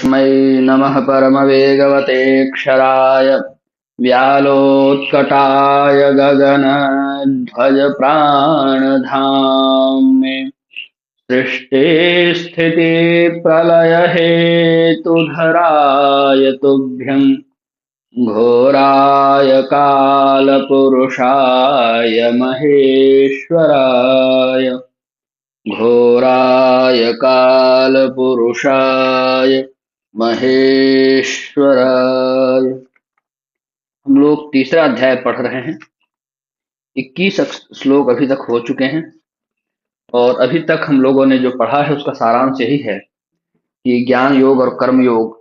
तस्मै नमः परमवेगवते क्षराय व्यालोत्कटाय गगनध्वजप्राणधाम्ने सृष्टिस्थितिप्रलयहेतुधराय तुभ्यं घोराय कालपुरुषाय महेश्वराय घोराय कालपुरुषाय महेश्वराय। हम लोग तीसरा अध्याय पढ़ रहे हैं। 21 श्लोक अभी तक हो चुके हैं और अभी तक हम लोगों ने जो पढ़ा है उसका सारांश यही है कि ज्ञान योग और कर्म योग,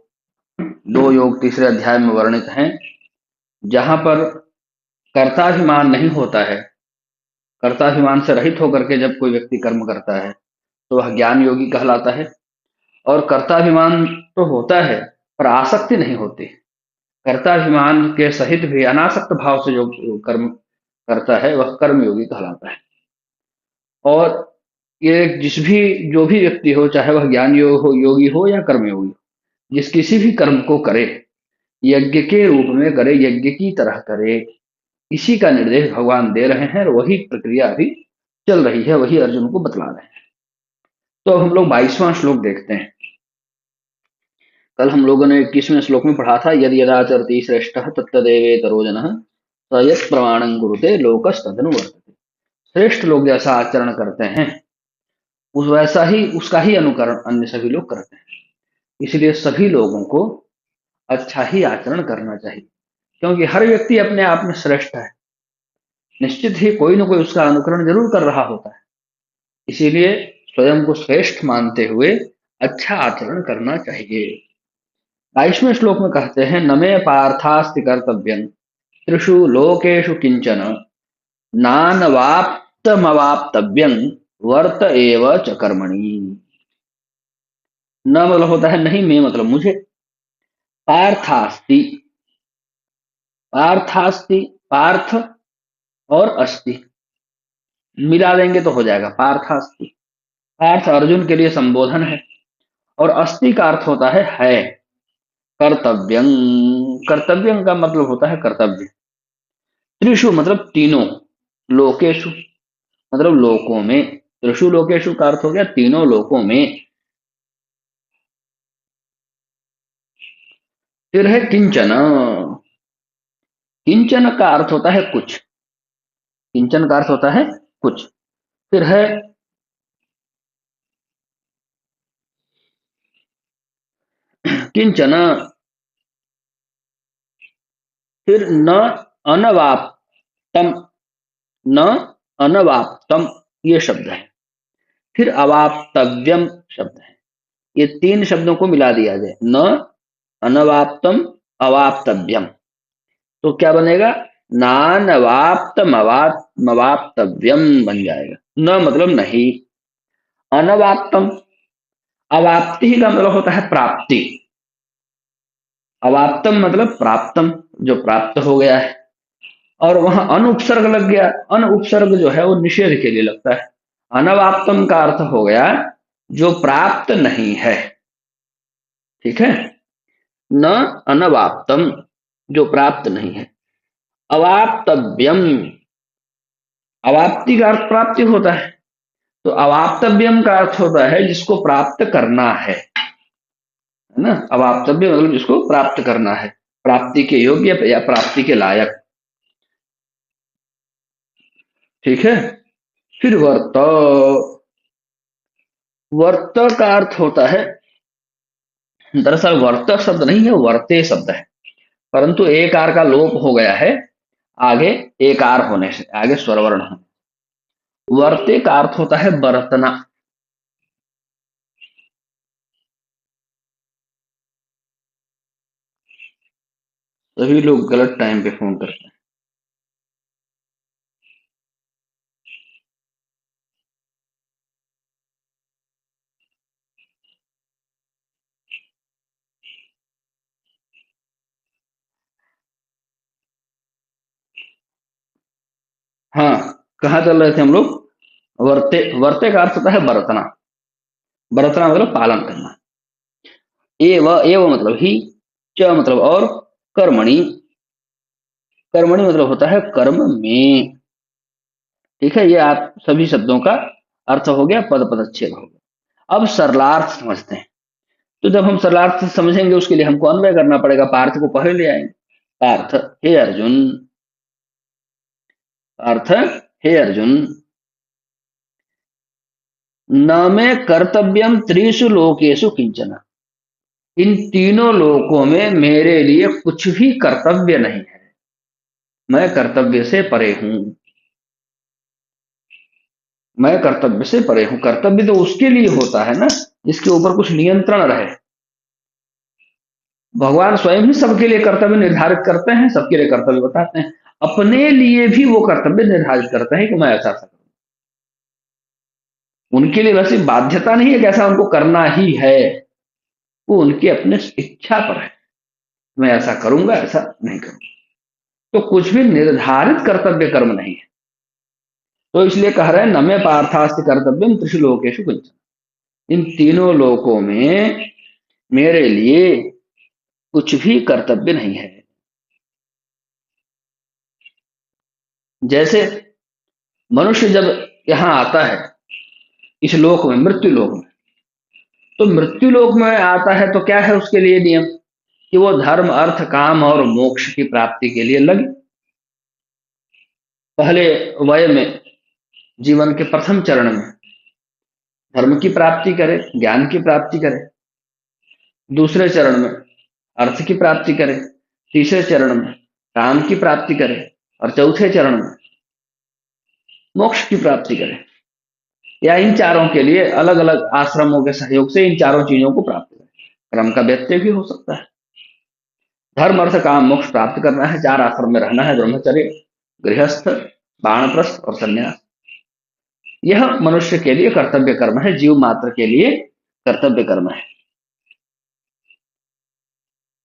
दो योग तीसरे अध्याय में वर्णित हैं। जहां पर कर्ताभिमान नहीं होता है, कर्ताभिमान से रहित होकर के जब कोई व्यक्ति कर्म करता है तो वह ज्ञान योगी कहलाता है। और कर्ताभिमान तो होता है पर आसक्ति नहीं होती। कर्ताभिमान के सहित भी अनासक्त भाव से जो कर्म करता है वह कर्मयोगी कहलाता है। और ये जो भी व्यक्ति हो, चाहे वह ज्ञान योगी हो या कर्मयोगी हो, जिस किसी भी कर्म को करे यज्ञ के रूप में करे, यज्ञ की तरह करे, इसी का निर्देश भगवान दे रहे हैं और वही प्रक्रिया अभी चल रही है, वही अर्जुन को बतला रहे हैं। तो अब हम लोग 22वां श्लोक देखते हैं। कल हम लोगों ने 21वें श्लोक में पढ़ा था, यदि यदाचरति श्रेष्ठः तत्तदेवेतरो जनः स यत् प्रमाणं कुरुते लोकस्तदनुवर्तते। श्रेष्ठ लोग जैसा आचरण करते हैं उस वैसा ही उसका ही अनुकरण अन्य सभी लोग करते हैं। इसलिए सभी लोगों को अच्छा ही आचरण करना चाहिए, क्योंकि हर व्यक्ति अपने आप में श्रेष्ठ है। निश्चित ही कोई ना कोई उसका अनुकरण जरूर कर रहा होता है। इसीलिए स्वयं को श्रेष्ठ मानते हुए अच्छा आचरण करना चाहिए। 22वें श्लोक में कहते हैं, न मे पार्थास्ति कर्तव्यं त्रिषु लोकेषु किंचन नानवाप्तमवाप्तव्यं वर्त एव च कर्मणि। न मतलब होता है नहीं, में मतलब मुझे। पार्थास्ति, पार्थास्ति, पार्थ और अस्ति मिला देंगे तो हो जाएगा पार्थास्ति। पार्थ अर्जुन के लिए संबोधन है और अस्ति का अर्थ होता है। कर्तव्यं, कर्तव्यं का मतलब होता है कर्तव्य। त्रिषु मतलब तीनों, लोकेषु मतलब लोकों में, त्रिषु लोकेषु का अर्थ हो गया तीनों लोकों में। फिर है किंचन, किंचन का अर्थ होता है कुछ, किंचन का अर्थ होता है कुछ। फिर है किंचन, फिर न अनवाप्तम, न अनवाप्तम ये शब्द है। फिर अवाप्तव्यम शब्द है। ये तीन शब्दों को मिला दिया जाए, न अनवाप्तम अवाप्तव्यम, तो क्या बनेगा? नानवाप्तमवाप्तव्यम बन जाएगा। न मतलब नहीं, अनवाप्तम, अवाप्ति ही का मतलब होता है प्राप्ति। अवाप्तम मतलब प्राप्तम, जो प्राप्त हो गया है। और वहां अन उपसर्ग लग गया, अन उपसर्ग जो है वो निषेध के लिए लगता है। अनवाप्तम का अर्थ हो गया जो प्राप्त नहीं है, ठीक है। न अनवाप्तम जो प्राप्त नहीं है। अवाप्तव्यम, अवाप्ति का अर्थ प्राप्ति होता है, तो अवाप्तव्यम का अर्थ होता है जिसको प्राप्त करना है ना। अवाप्तव्य मतलब जिसको प्राप्त करना है, प्राप्ति के योग्य या प्राप्ति के लायक, ठीक है। फिर वर्त, वर्त का अर्थ होता है, दरअसल वर्त शब्द नहीं है, वर्ते शब्द है, परंतु एक आर का लोप हो गया है आगे, एक आर होने से आगे स्वरवर्ण है। वर्ते का अर्थ होता है बरतना। सभी लोग गलत टाइम पे फोन करते हैं। हाँ, कहाँ चल रहे थे हम लोग? वर्ते, वर्ते का अर्थ होता है बरतना। बरतना मतलब पालन करना। एव मतलब ही, च मतलब और, कर्मणि, कर्मणि मतलब होता है कर्म में। ठीक है, ये आप सभी शब्दों का अर्थ हो गया, पद पदच्छेद हो गया। अब सरलार्थ समझते हैं। तो जब हम सरलार्थ समझेंगे उसके लिए हमको अन्वय करना पड़ेगा, पार्थ को पहले ले आएंगे। पार्थ, हे अर्जुन, पार्थ, हे अर्जुन, न मे कर्तव्यम त्रिषु लोकेषु किंचन, इन तीनों लोकों में मेरे लिए कुछ भी कर्तव्य नहीं है, मैं कर्तव्य से परे हूं। मैं कर्तव्य से परे हूं, कर्तव्य तो उसके लिए होता है ना जिसके ऊपर कुछ नियंत्रण रहे। भगवान स्वयं ही सबके लिए कर्तव्य निर्धारित करते हैं, सबके लिए कर्तव्य बताते हैं, अपने लिए भी वो कर्तव्य निर्धारित करते हैं कि मैं ऐसा करूं। उनके लिए वैसी बाध्यता नहीं है कि ऐसा उनको करना ही है, वो उनके अपने इच्छा पर है, मैं ऐसा करूंगा ऐसा नहीं करूंगा। तो कुछ भी निर्धारित कर्तव्य कर्म नहीं है। तो इसलिए कह रहे हैं न मे पार्थास्ति कर्तव्यम त्रिषु लोकेषु किंचन, इन तीनों लोकों में मेरे लिए कुछ भी कर्तव्य नहीं है। जैसे मनुष्य जब यहाँ आता है इस लोक में, मृत्यु लोक में, तो मृत्यु लोक में आता है तो क्या है उसके लिए नियम कि वो धर्म अर्थ काम और मोक्ष की प्राप्ति के लिए लगे। पहले वय में, जीवन के प्रथम चरण में धर्म की प्राप्ति करे, ज्ञान की प्राप्ति करे, दूसरे चरण में अर्थ की प्राप्ति करे, तीसरे चरण में काम की प्राप्ति करे, और चौथे चरण में मोक्ष की प्राप्ति करे। या इन चारों के लिए अलग अलग आश्रमों के सहयोग से इन चारों चीजों को प्राप्त करें। क्रम का व्यत्यय भी हो सकता है। धर्म अर्थ काम मोक्ष प्राप्त करना है, चार आश्रम में रहना है, ब्रह्मचर्य, गृहस्थ, बाणप्रस्थ और संन्यास। यह मनुष्य के लिए कर्तव्य कर्म है, जीव मात्र के लिए कर्तव्य कर्म है।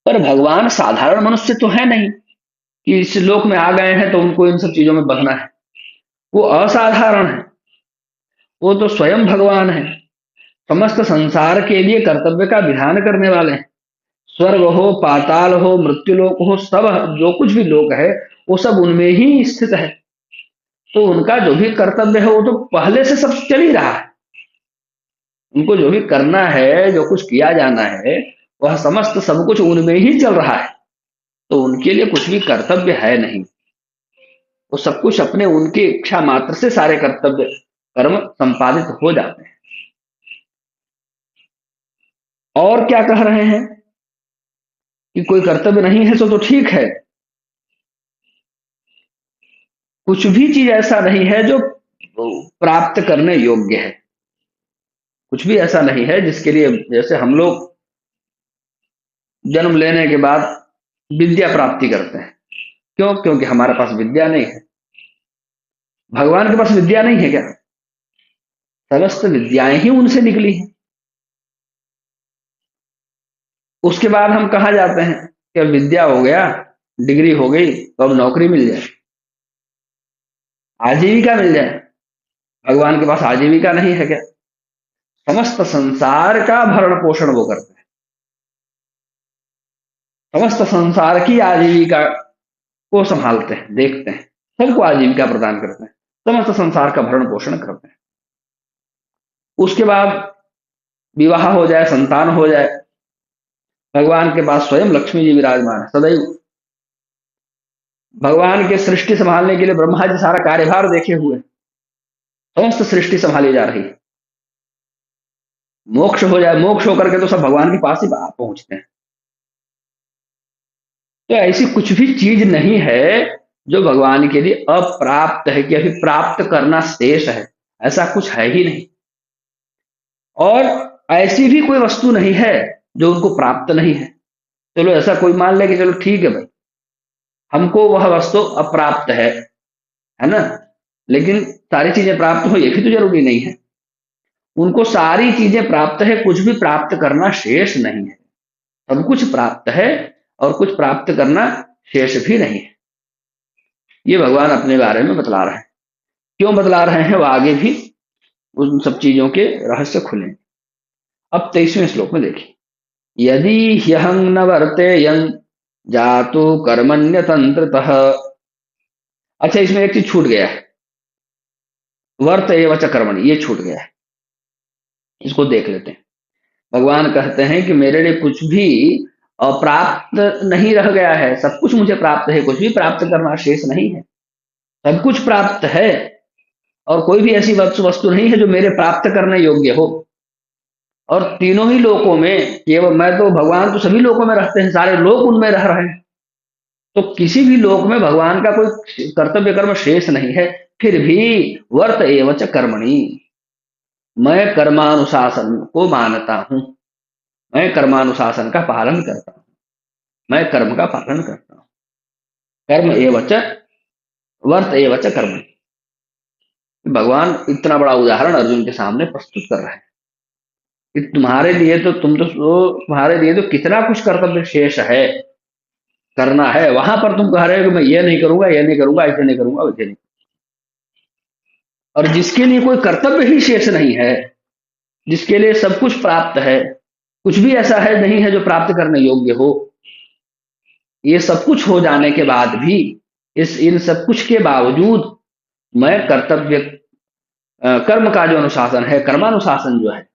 पर भगवान साधारण मनुष्य तो है नहीं कि इस लोक में आ गए हैं तो उनको इन सब चीजों में बंधना है। वो असाधारण है, वो तो स्वयं भगवान है, समस्त संसार के लिए कर्तव्य का विधान करने वाले हैं। स्वर्ग हो, पाताल हो, मृत्युलोक हो, सब जो कुछ भी लोक है वो सब उनमें ही स्थित है। तो उनका जो भी कर्तव्य है वो तो पहले से सब चल ही रहा है। उनको जो भी करना है, जो कुछ किया जाना है, वह समस्त सब कुछ उनमें ही चल रहा है। तो उनके लिए कुछ भी कर्तव्य है नहीं, वो सब कुछ अपने उनकी इच्छा मात्र से सारे कर्तव्य कर्म संपादित हो जाते हैं। और क्या कह रहे हैं कि कोई कर्तव्य नहीं है तो ठीक है, कुछ भी चीज ऐसा नहीं है जो प्राप्त करने योग्य है। कुछ भी ऐसा नहीं है जिसके लिए, जैसे हम लोग जन्म लेने के बाद विद्या प्राप्ति करते हैं, क्यों? क्योंकि हमारे पास विद्या नहीं है। भगवान के पास विद्या नहीं है क्या? समस्त विद्याएं ही उनसे निकली हैं। उसके बाद हम कहा जाते हैं कि अब विद्या हो गया, डिग्री हो गई, तो अब नौकरी मिल जाए, आजीविका मिल जाए। भगवान के पास आजीविका नहीं है क्या? समस्त संसार का भरण पोषण वो करते हैं, समस्त संसार की आजीविका को संभालते हैं, देखते हैं, सबको आजीविका प्रदान करते हैं, समस्त संसार का भरण पोषण करते हैं। उसके बाद विवाह हो जाए, संतान हो जाए, भगवान के पास स्वयं लक्ष्मी जी विराजमान है सदैव। भगवान के सृष्टि संभालने के लिए ब्रह्मा जी सारा कार्यभार देखे हुए, समस्त सृष्टि संभाली जा रही है। मोक्ष हो जाए, मोक्ष होकर के तो सब भगवान के पास ही पहुंचते हैं। तो ऐसी कुछ भी चीज नहीं है जो भगवान के लिए अप्राप्त है कि अभी प्राप्त करना शेष है, ऐसा कुछ है ही नहीं। और ऐसी भी कोई वस्तु नहीं है जो उनको प्राप्त नहीं है। चलो ऐसा कोई मान ले कि चलो ठीक है भाई, हमको वह वस्तु अप्राप्त है ना, लेकिन सारी चीजें प्राप्त हो ये भी तो जरूरी नहीं है। उनको सारी चीजें प्राप्त है, कुछ भी प्राप्त करना शेष नहीं है। सब कुछ प्राप्त है और कुछ प्राप्त करना शेष भी नहीं है। ये भगवान अपने बारे में बतला रहे हैं। क्यों बतला रहे हैं वो आगे भी उन सब चीजों के रहस्य खुले। अब 23वें श्लोक में देखिए, यदि ह्यहं न वर्तेयं जातु कर्मण्यतंत्रतः। अच्छा, इसमें एक चीज छूट गया है, वर्त एवं च कर्मणि, ये छूट गया है, इसको देख लेते हैं। भगवान कहते हैं कि मेरे लिए कुछ भी अप्राप्त नहीं रह गया है, सब कुछ मुझे प्राप्त है, कुछ भी प्राप्त करना शेष नहीं है, सब कुछ प्राप्त है। और कोई भी ऐसी वस्तु नहीं है जो मेरे प्राप्त करने योग्य हो। और तीनों ही लोकों में, केवल मैं तो, भगवान तो सभी लोकों में रहते हैं, सारे लोक उनमें रह रहे हैं, तो किसी भी लोक में भगवान का कोई कर्तव्य कर्म शेष नहीं है। फिर भी वर्त एवं च कर्मणि, मैं कर्मानुशासन को मानता हूं, मैं कर्मानुशासन का पालन करता हूं, मैं कर्म का पालन करता हूं। कर्म एवं च, वर्त एवं च कर्मणि। भगवान इतना बड़ा उदाहरण अर्जुन के सामने प्रस्तुत कर रहे हैं कि तुम्हारे लिए तो, तुम्हारे लिए तो कितना कुछ कर्तव्य शेष है, करना है, वहां पर तुम कह रहे हो कि मैं ये नहीं करूंगा, ये नहीं करूंगा, ऐसे नहीं करूंगा, वैसे नहीं। और जिसके लिए कोई कर्तव्य ही शेष नहीं है, जिसके लिए सब कुछ प्राप्त है, कुछ भी ऐसा है नहीं है जो प्राप्त करने योग्य हो, ये सब कुछ हो जाने के बाद भी, इस इन सब कुछ के बावजूद मैं कर्तव्य कर्म का जो अनुशासन है, कर्मानुशासन जो है,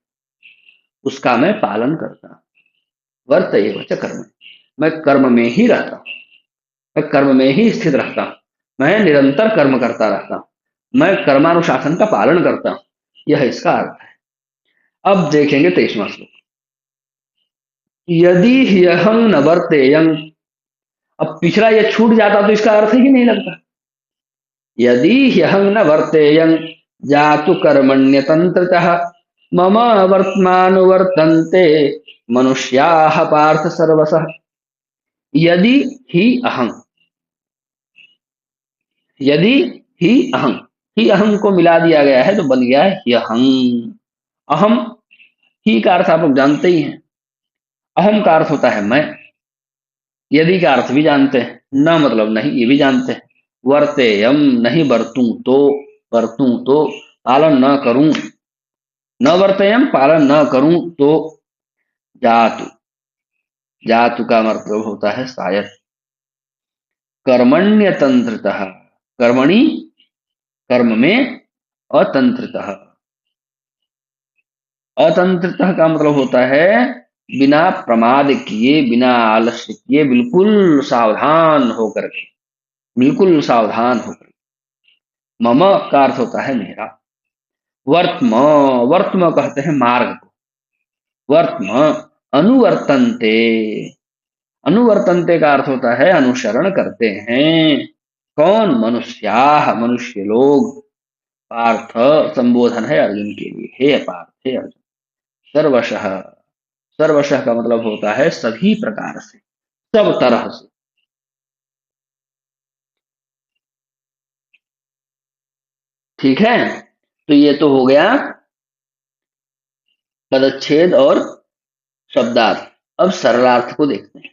उसका मैं पालन करता हूं। वर्त एवं च कर्म, मैं कर्म में ही रहता हूं, मैं कर्म में ही स्थित रहता हूं, मैं निरंतर कर्म करता रहता हूं, मैं कर्मानुशासन का पालन करता हूं। यह इसका अर्थ है। अब देखेंगे 23वां श्लोक। यदि ह्यहं न वर्तेयं, अब पिछला ये छूट जाता तो इसका अर्थ ही नहीं लगता। यदि ह्यहं न वर्तेयं जातु कर्मण्यतंत्रतः मम वर्तमानुवर्तन्ते मनुष्याः पार्थ सर्वशः। यदि ही अहं, यदि ही अहं, ही अहं को मिला दिया गया है तो बन गया है ह्यहं। अहम, ही का अर्थ आप लोग जानते ही हैं, अहम का अर्थ होता है मैं, यदि का अर्थ भी जानते हैं, न मतलब नहीं, ये भी जानते हैं। वर्तेयम, नहीं बरतूं तो, बरतूं तो, पालन न करूं, न वर्तेयम पालन न करूं तो, जातु, जातु का मतलब होता है शायद। कर्मण्य तंत्रतः, कर्मणि, कर्म में, अतंत्रतः, अतंत्रतः का मतलब होता है बिना प्रमाद किए, बिना आलस्य किए, बिल्कुल सावधान होकर के, बिल्कुल सावधान होकर। मम का अर्थ होता है मेरा। वर्तम, वर्तम कहते हैं मार्ग को, वर्तम अनुवर्तन्ते, अनुवर्तन्ते का अर्थ होता है अनुसरण करते हैं। कौन? मनुष्याः, मनुष्य लोग। पार्थ, संबोधन है अर्जुन के लिए, हे पार्थ, हे अर्जुन। सर्वशः, सर्वशः का मतलब होता है सभी प्रकार से, सब तरह से। ठीक है, तो ये तो हो गया पदच्छेद और शब्दार्थ। अब सरलार्थ को देखते हैं।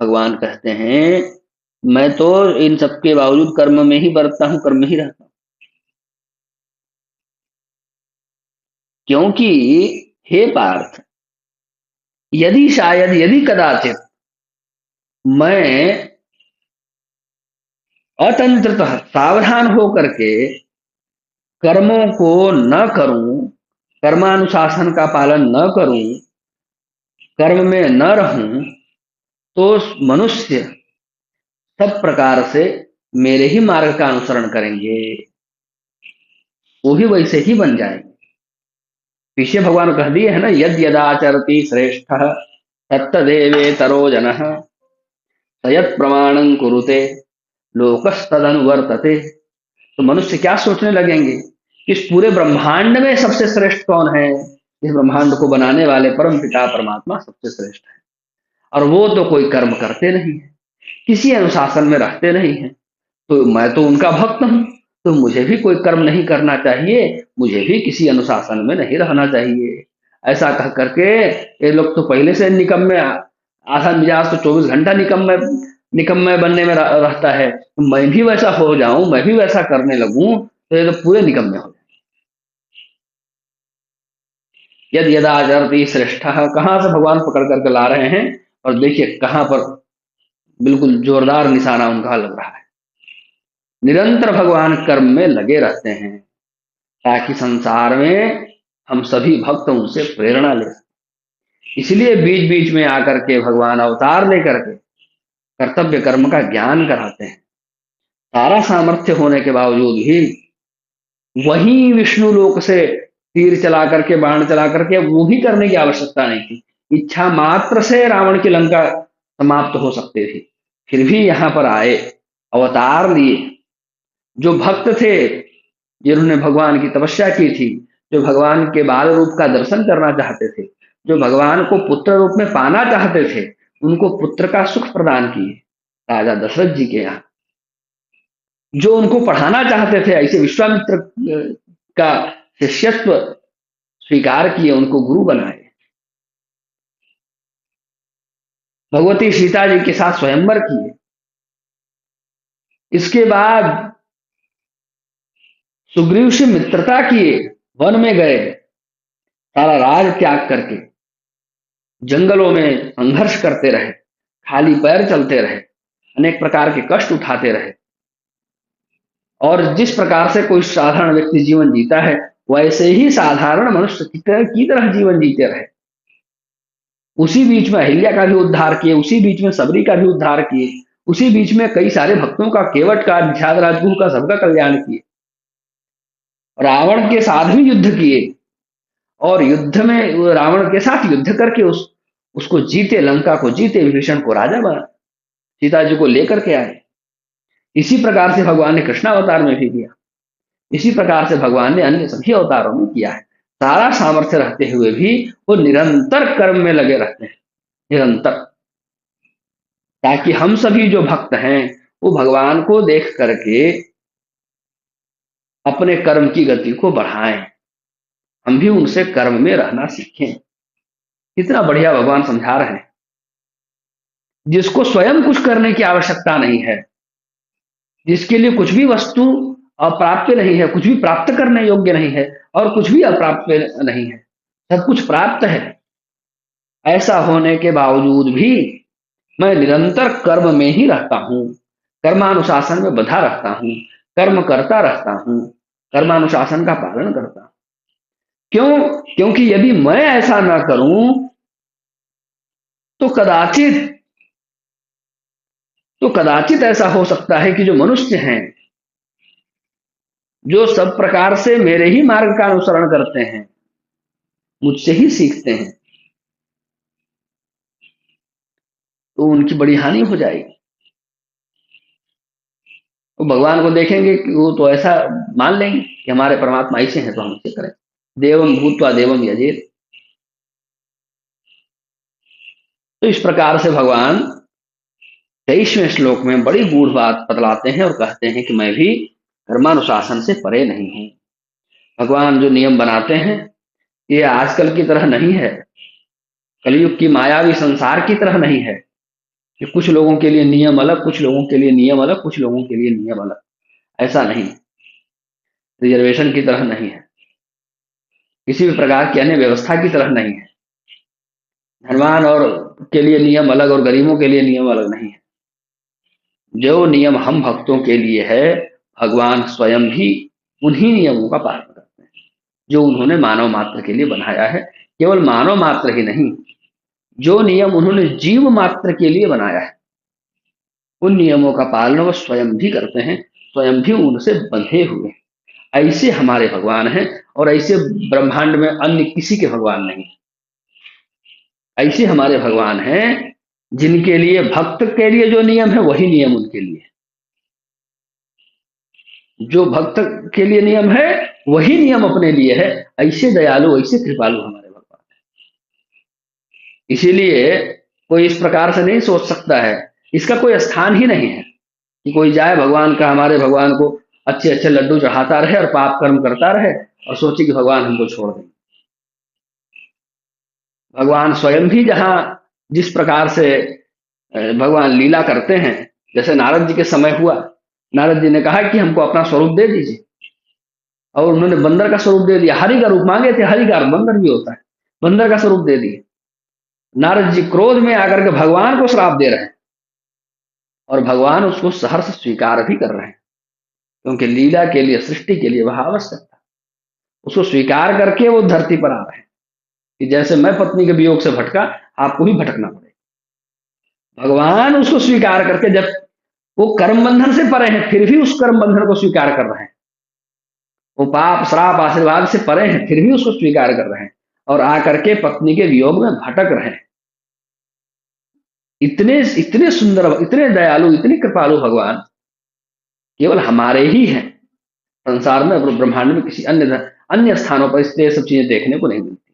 भगवान कहते हैं मैं तो इन सब के बावजूद कर्म में ही बरतता हूं, कर्म में ही रहता हूं, क्योंकि हे पार्थ, यदि शायद, यदि कदाचित मैं अतंत्रतः, सावधान होकर के कर्मों को न करूं, कर्मानुशासन का पालन न करूं, कर्म में न रहूं, तो मनुष्य सब प्रकार से मेरे ही मार्ग का अनुसरण करेंगे, वो भी वैसे ही बन जाएंगे। पीछे भगवान कह दिए है ना, यद यदाचरति श्रेष्ठ तत्तदेवेतरो जनः सयत् प्रमाणं कुरुते लोकस्तदनुवर्तते। तो मनुष्य क्या सोचने लगेंगे कि इस पूरे ब्रह्मांड में सबसे श्रेष्ठ कौन है? इस ब्रह्मांड को बनाने वाले परम पिता परमात्मा सबसे श्रेष्ठ है, और वो तो कोई कर्म करते नहीं है, किसी अनुशासन में रहते नहीं है, तो मैं तो उनका भक्त हूं, तो मुझे भी कोई कर्म नहीं करना चाहिए, मुझे भी किसी अनुशासन में नहीं रहना चाहिए। ऐसा कह करके ये लोग तो पहले से निकम्मे, आधा मिजाज तो 24 घंटा निकम्मे, निकम्मे बनने में रहता है। तो मैं भी वैसा हो जाऊं, मैं भी वैसा करने लगूं, तो ये तो पूरे निकम्मे हो जाए। यद यदाचरति श्रेष्ठ, कहाँ से भगवान पकड़ करके ला रहे हैं, और देखिए कहाँ पर बिल्कुल जोरदार निशाना उनका लग रहा है। निरंतर भगवान कर्म में लगे रहते हैं ताकि संसार में हम सभी भक्त उनसे प्रेरणा ले सकें। इसलिए बीच बीच में आकर के भगवान अवतार लेकर के कर्तव्य कर्म का ज्ञान कराते हैं। सारा सामर्थ्य होने के बावजूद भी वही विष्णु लोक से तीर चला करके, बाण चला करके, वो भी करने की आवश्यकता नहीं थी। इच्छा मात्र से रावण की लंका समाप्त हो सकती थी, फिर भी यहाँ पर आए, अवतार लिए। जो भक्त थे, जिन्होंने भगवान की तपस्या की थी, जो भगवान के बाल रूप का दर्शन करना चाहते थे, जो भगवान को पुत्र रूप में पाना चाहते थे, उनको पुत्र का सुख प्रदान किए राजा दशरथ जी के यहाँ। जो उनको पढ़ाना चाहते थे, ऐसे विश्वामित्र का शिष्यत्व स्वीकार किए, उनको गुरु बनाए। भगवती सीता जी के साथ स्वयंवर किए। इसके बाद सुग्रीव से मित्रता किए, वन में गए, सारा राज त्याग करके जंगलों में संघर्ष करते रहे, खाली पैर चलते रहे, अनेक प्रकार के कष्ट उठाते रहे। और जिस प्रकार से कोई साधारण व्यक्ति जीवन जीता है, वैसे ही साधारण मनुष्य की तरह जीवन जीते रहे। उसी बीच में अहिल्या का भी उद्धार किए, उसी बीच में सबरी का भी उद्धार किए, उसी बीच में कई सारे भक्तों का, केवट का, निषाद राजगुरु का, सबका कल्याण किए। रावण के साथ भी युद्ध किए, और युद्ध में रावण के साथ युद्ध करके उसको जीते, लंका को जीते, विभीषण को राजा बना, सीता जी को लेकर के आए। इसी प्रकार से भगवान ने कृष्णावतार में भी किया, इसी प्रकार से भगवान ने अन्य सभी अवतारों में किया है। सारा सामर्थ्य रहते हुए भी वो निरंतर कर्म में लगे रहते हैं, निरंतर, ताकि हम सभी जो भक्त हैं वो भगवान को देख करके अपने कर्म की गति को बढ़ाएं, हम भी उनसे कर्म में रहना सीखें। कितना बढ़िया भगवान समझा रहे हैं। जिसको स्वयं कुछ करने की आवश्यकता नहीं है, जिसके लिए कुछ भी वस्तु अप्राप्य नहीं है, कुछ भी प्राप्त करने योग्य नहीं है, और कुछ भी अप्राप्य नहीं है, सब कुछ प्राप्त है, ऐसा होने के बावजूद भी मैं निरंतर कर्म में ही रहता हूं, कर्मानुशासन में बंधा रहता हूं, कर्म करता रहता हूं, कर्मानुशासन का पालन करता हूं। क्यों? क्योंकि यदि मैं ऐसा ना करूं तो कदाचित ऐसा हो सकता है कि जो मनुष्य हैं, जो सब प्रकार से मेरे ही मार्ग का अनुसरण करते हैं, मुझसे ही सीखते हैं, तो उनकी बड़ी हानि हो जाएगी। वो भगवान को देखेंगे कि वो तो ऐसा मान लेंगे कि हमारे परमात्मा ऐसे हैं, तो हम इसे करें। देवम भूत्वा देवम यजेत। तो इस प्रकार से भगवान 23वें श्लोक में बड़ी गूढ़ बात बतलाते हैं और कहते हैं कि मैं भी कर्मानुशासन से परे नहीं हूं। भगवान जो नियम बनाते हैं, ये आजकल की तरह नहीं है, कलयुग की मायावी संसार की तरह नहीं है कि कुछ लोगों के लिए नियम अलग, कुछ लोगों के लिए नियम अलग, कुछ लोगों के लिए नियम अलग। ऐसा नहीं, रिजर्वेशन की तरह नहीं है, किसी भी प्रकार की अन्य व्यवस्था की तरह नहीं है। धनवान और के लिए नियम अलग और गरीबों के लिए नियम अलग नहीं है। जो नियम हम भक्तों के लिए है, भगवान स्वयं भी उन्हीं नियमों का पालन करते हैं जो उन्होंने मानव मात्र के लिए बनाया है। केवल मानव मात्र ही नहीं, जो नियम उन्होंने जीव मात्र के लिए बनाया है, उन नियमों का पालन वो स्वयं भी करते हैं, स्वयं भी उनसे बंधे हुए हैं। ऐसे हमारे भगवान हैं, और ऐसे ब्रह्मांड में अन्य किसी के भगवान नहीं। ऐसे हमारे भगवान हैं जिनके लिए, भक्त के लिए जो नियम है वही नियम उनके लिए, जो भक्त के लिए नियम है वही नियम अपने लिए है। ऐसे दयालु, ऐसे कृपालु हमारे भगवान हैं। इसीलिए कोई इस प्रकार से नहीं सोच सकता है, इसका कोई स्थान ही नहीं है कि कोई जाए भगवान का, हमारे भगवान को अच्छे अच्छे लड्डू चढ़ाता रहे और पाप कर्म करता रहे और सोचे कि भगवान हमको छोड़ देंगे। भगवान स्वयं भी जहां जिस प्रकार से भगवान लीला करते हैं, जैसे नारद जी के समय हुआ, नारद जी ने कहा कि हमको अपना स्वरूप दे दीजिए, और उन्होंने बंदर का स्वरूप दे दिया। हरि का रूप मांगे थे, हरि का बंदर भी होता है। बंदर का स्वरूप दे दिए। नारद जी क्रोध में आकर के भगवान को श्राप दे रहे हैं, और भगवान उसको सहर्ष स्वीकार भी कर रहे हैं, क्योंकि लीला के लिए, सृष्टि के लिए वह आवश्यक था। उसको स्वीकार करके वो धरती पर आ रहे हैं कि जैसे मैं पत्नी के वियोग से भटका, आपको भी भटकना पड़ेगा। भगवान उसको स्वीकार करके, जब वो कर्म बंधन से परे हैं फिर भी उस कर्म बंधन को स्वीकार कर रहे हैं, वो पाप श्राप आशीर्वाद से परे हैं फिर भी उसको स्वीकार कर रहे हैं, और आकर के पत्नी के वियोग में भटक रहे हैं। इतने इतने सुंदर, इतने दयालु, इतने कृपालु भगवान केवल हमारे ही हैं। संसार में, ब्रह्मांड में किसी अन्य स्थानों पर इसलिए सब चीजें देखने को नहीं मिलती।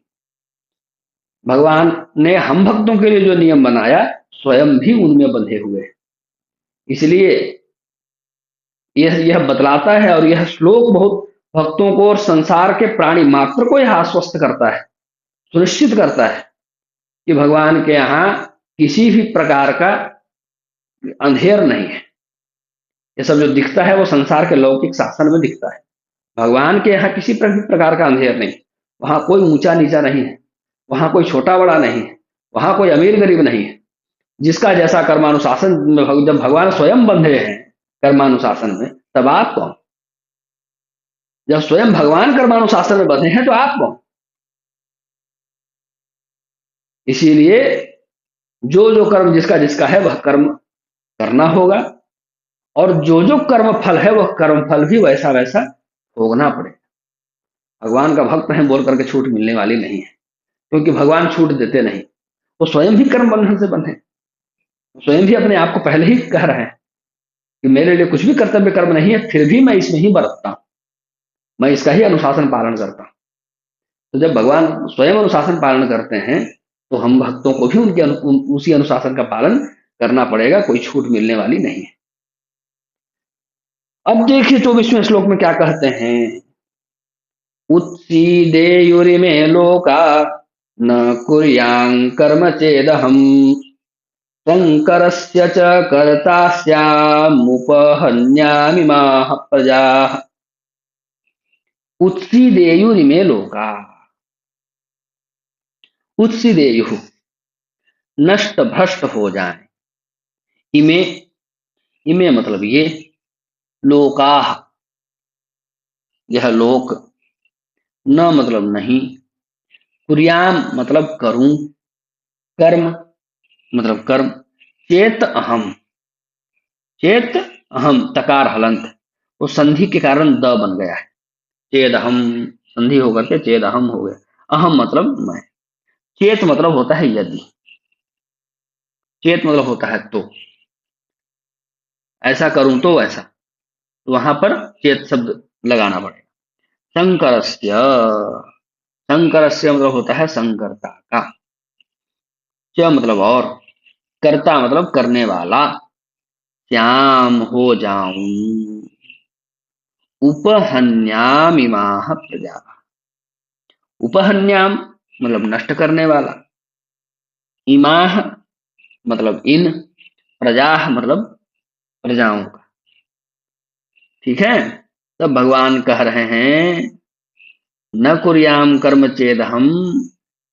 भगवान ने हम भक्तों के लिए जो नियम बनाया, स्वयं भी उनमें बंधे हुए हैं। इसलिए यह बतलाता है, और यह श्लोक बहुत भक्तों को और संसार के प्राणी मात्र को यह आश्वस्त करता है, सुनिश्चित करता है कि भगवान के यहाँ किसी भी प्रकार का अंधेर नहीं है। ये सब जो दिखता है वो संसार के लौकिक शासन में दिखता है। भगवान के यहाँ किसी प्रकार का अंधेर नहीं। वहां कोई ऊंचा नीचा नहीं है, वहां कोई छोटा बड़ा नहीं है, वहां कोई अमीर गरीब नहीं है। जिसका जैसा कर्मानुशासन, जब भगवान स्वयं बंधे हैं कर्मानुशासन में, तब आप कौन? जब स्वयं भगवान कर्मानुशासन में बंधे हैं तो आप कौन? इसीलिए जो जो कर्म जिसका जिसका है वह कर्म करना होगा, और जो जो कर्म फल है वह कर्म फल भी वैसा वैसा भोगना पड़ेगा। भगवान का भक्त है बोल करके छूट मिलने वाली नहीं है, क्योंकि भगवान छूट देते नहीं। वो स्वयं भी कर्म बंधन से बंधे, स्वयं भी अपने आप को पहले ही कह रहे हैं कि मेरे लिए कुछ भी कर्तव्य कर्म नहीं है, फिर भी मैं इसमें ही बरतता हूं, मैं इसका ही अनुशासन पालन करता हूं। तो जब भगवान स्वयं अनुशासन पालन करते हैं, तो हम भक्तों को भी उसी अनुशासन का पालन करना पड़ेगा, कोई छूट मिलने वाली नहीं है। अब देखिए 24वें श्लोक में क्या कहते हैं। उत्सीदेयुरिमे लोका न कुर्यां कर्म चेदहम शंकरस्य च कर्ता स्यामुपहन्यामिमाः प्रजाः। उत्सीदेयुरिमे लोका, उत्सीदेयु नष्ट भ्रष्ट हो जाए, इमे, इमे मतलब ये, लोका यह लोक, न मतलब नहीं, कुर्याम मतलब करूं, कर्म मतलब कर्म, चेत अहम, चेत अहम तकार हलंत, वो संधि के कारण द बन गया है। चेद अहम संधि होकर के चेद अहम हो गया। अहम मतलब मैं, चेत मतलब होता है यदि, चेत मतलब होता है तो, ऐसा करूं तो ऐसा, तो वहां पर चेत शब्द लगाना पड़ेगा। शंकरस्य, शंकरस्य मतलब होता है शंकरता का, च मतलब और, कर्ता मतलब करने वाला, श्याम हो जाऊं, उपहन्यामिमाः प्रजा, उपहन्याम मतलब नष्ट करने वाला, इमाह मतलब इन, प्रजा मतलब प्रजाओं का। ठीक है, तब भगवान कह रहे हैं न कुर्याम कर्म चेदहम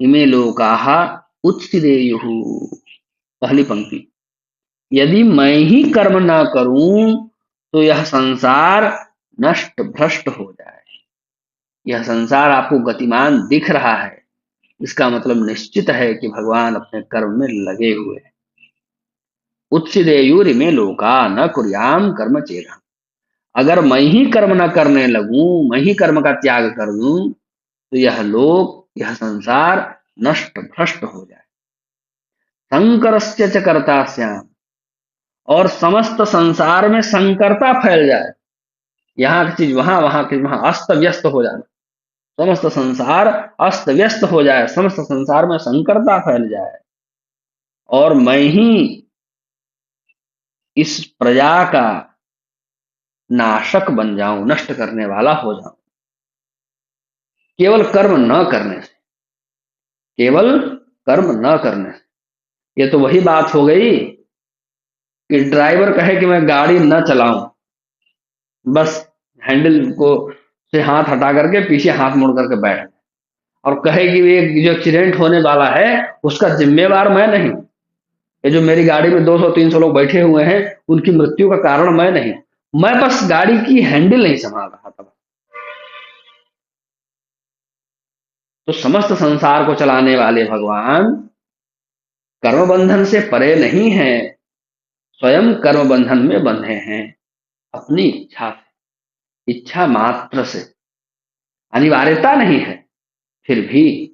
इमे लोकाः उत्सिदेयुः। पहली पंक्ति, यदि मैं ही कर्म ना करूं तो यह संसार नष्ट भ्रष्ट हो जाए। यह संसार आपको गतिमान दिख रहा है, इसका मतलब निश्चित है कि भगवान अपने कर्म में लगे हुए हैं। उत्सिदेयुरिमे लोका न कुर्याम कर्म चेदहम, अगर मैं ही कर्म न करने लगूं, मैं ही कर्म का त्याग कर दूं, तो यह लोक, यह संसार नष्ट भ्रष्ट हो जाए। शंकरस्य च कर्ता स्याम, और समस्त संसार में संकरता फैल जाए। यहाँ की चीज वहां, वहां की वहां, अस्त व्यस्त हो जाए, समस्त संसार अस्त व्यस्त हो जाए, समस्त संसार में संकरता फैल जाए, और मैं ही इस प्रजा का नाशक बन जाऊं, नष्ट करने वाला हो जाऊं, केवल कर्म न करने से, केवल कर्म न करने से। ये तो वही बात हो गई कि ड्राइवर कहे कि मैं गाड़ी न चलाऊं, बस हैंडल को से हाथ हटा करके पीछे हाथ मोड़ करके बैठ, और कहे कि ये जो एक्सीडेंट होने वाला है उसका जिम्मेवार मैं नहीं, ये जो मेरी गाड़ी में 200-300 लोग बैठे हुए हैं उनकी मृत्यु का कारण मैं नहीं, मैं बस गाड़ी की हैंडल नहीं संभाल रहा था। तो समस्त संसार को चलाने वाले भगवान कर्म बंधन से परे नहीं है, स्वयं कर्म बंधन में बंधे हैं अपनी इच्छा से, इच्छा मात्र से, अनिवार्यता नहीं है फिर भी।